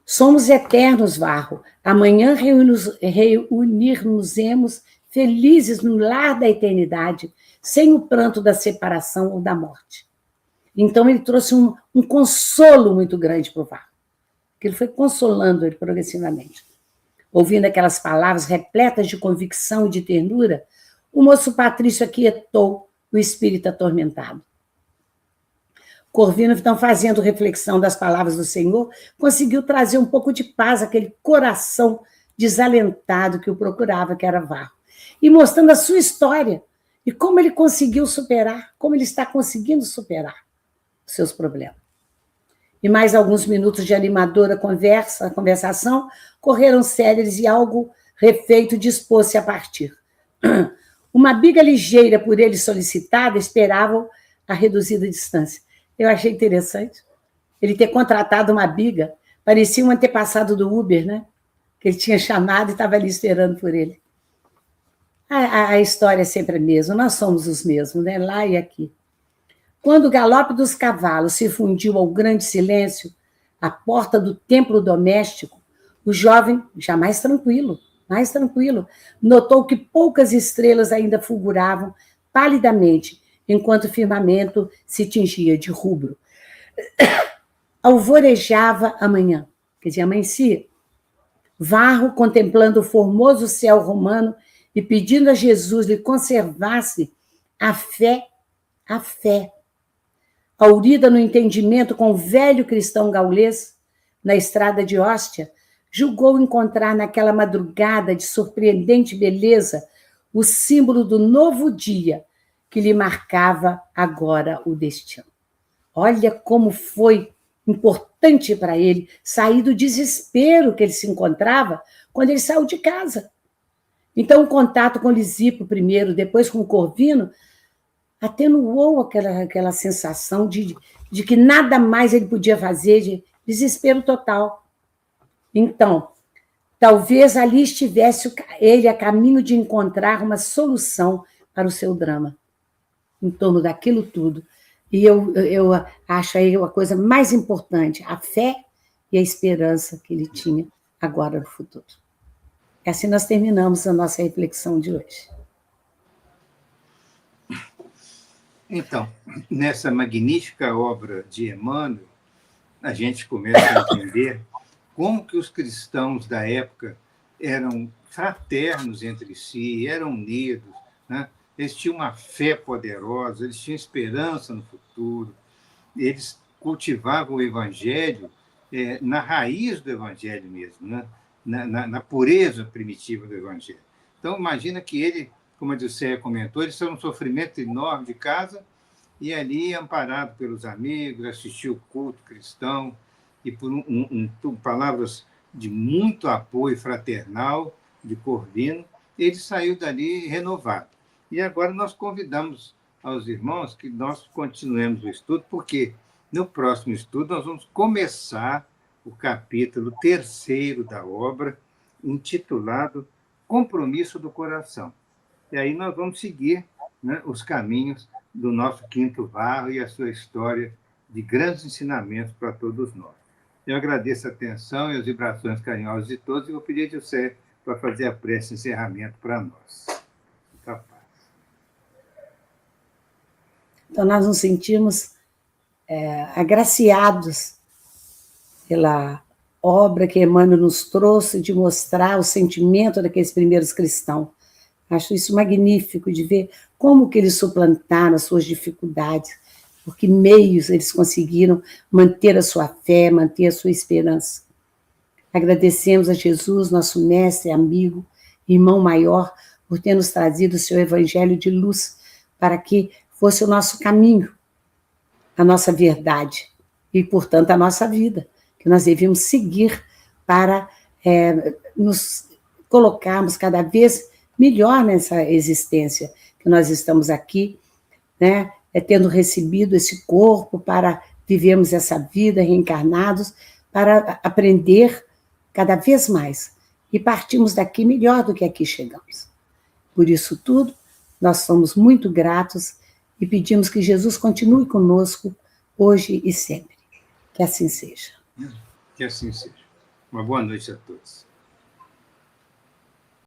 Somos eternos, Varro. Amanhã reunir-nos-emos felizes no lar da eternidade, sem o pranto da separação ou da morte. Então, ele trouxe um consolo muito grande para o Varro, que ele foi consolando ele progressivamente. Ouvindo aquelas palavras repletas de convicção e de ternura, o moço Patrício aquietou o espírito atormentado. Corvino, então, fazendo reflexão das palavras do Senhor, conseguiu trazer um pouco de paz àquele coração desalentado que o procurava, que era Varro, e mostrando a sua história e como ele conseguiu superar, como ele está conseguindo superar os seus problemas. E mais alguns minutos de animadora conversação correram céleres e algo refeito dispôs-se a partir. Uma biga ligeira por ele solicitada esperava a reduzida distância. Eu achei interessante ele ter contratado uma biga, parecia um antepassado do Uber, né? Que ele tinha chamado e estava ali esperando por ele. A história é sempre a mesma, nós somos os mesmos, né? Lá e aqui. Quando o galope dos cavalos se fundiu ao grande silêncio, à porta do templo doméstico, o jovem, já mais tranquilo, notou que poucas estrelas ainda fulguravam palidamente, enquanto o firmamento se tingia de rubro. Alvorejava a manhã, quer dizer, amanhecia. Varro, contemplando o formoso céu romano e pedindo a Jesus lhe conservasse a fé, aurida no entendimento com o velho cristão gaulês, na estrada de Hóstia, julgou encontrar naquela madrugada de surpreendente beleza o símbolo do novo dia que lhe marcava agora o destino. Olha como foi importante para ele sair do desespero que ele se encontrava quando ele saiu de casa. Então, o contato com Lisipo primeiro, depois com o Corvino, atenuou aquela sensação de que nada mais ele podia fazer, de desespero total. Então, talvez ali estivesse ele a caminho de encontrar uma solução para o seu drama, em torno daquilo tudo. E eu acho aí a coisa mais importante, a fé e a esperança que ele tinha agora no futuro. E assim nós terminamos a nossa reflexão de hoje. Então, nessa magnífica obra de Emmanuel, a gente começa a entender como que os cristãos da época eram fraternos entre si, eram unidos, né? Eles tinham uma fé poderosa, eles tinham esperança no futuro, eles cultivavam o evangelho na raiz do evangelho mesmo, né? Na pureza primitiva do evangelho. Então, imagina que ele, como a Dilceia comentou, eles são um sofrimento enorme de casa e ali, amparado pelos amigos, assistiu o culto cristão e por palavras de muito apoio fraternal de Corvino, ele saiu dali renovado. E agora nós convidamos aos irmãos que nós continuemos o estudo, porque no próximo estudo nós vamos começar o capítulo 3º da obra, intitulado Compromisso do Coração. E aí nós vamos seguir, né, os caminhos do nosso Quinto Varro e a sua história de grandes ensinamentos para todos nós. Eu agradeço a atenção e as vibrações carinhosas de todos e vou pedir a você para fazer a prece de encerramento para nós. Muita paz. Então, nós nos sentimos agraciados pela obra que Emmanuel nos trouxe de mostrar o sentimento daqueles primeiros cristãos. Acho isso magnífico de ver como que eles suplantaram as suas dificuldades, por que meios eles conseguiram manter a sua fé, manter a sua esperança. Agradecemos a Jesus, nosso mestre, amigo, irmão maior, por ter nos trazido o seu evangelho de luz, para que fosse o nosso caminho, a nossa verdade e, portanto, a nossa vida, que nós devíamos seguir para nos colocarmos cada vez melhor nessa existência que nós estamos aqui, né, tendo recebido esse corpo para vivermos essa vida reencarnados, para aprender cada vez mais e partimos daqui melhor do que aqui chegamos. Por isso tudo, nós somos muito gratos e pedimos que Jesus continue conosco hoje e sempre. Que assim seja. Que assim seja. Uma boa noite a todos.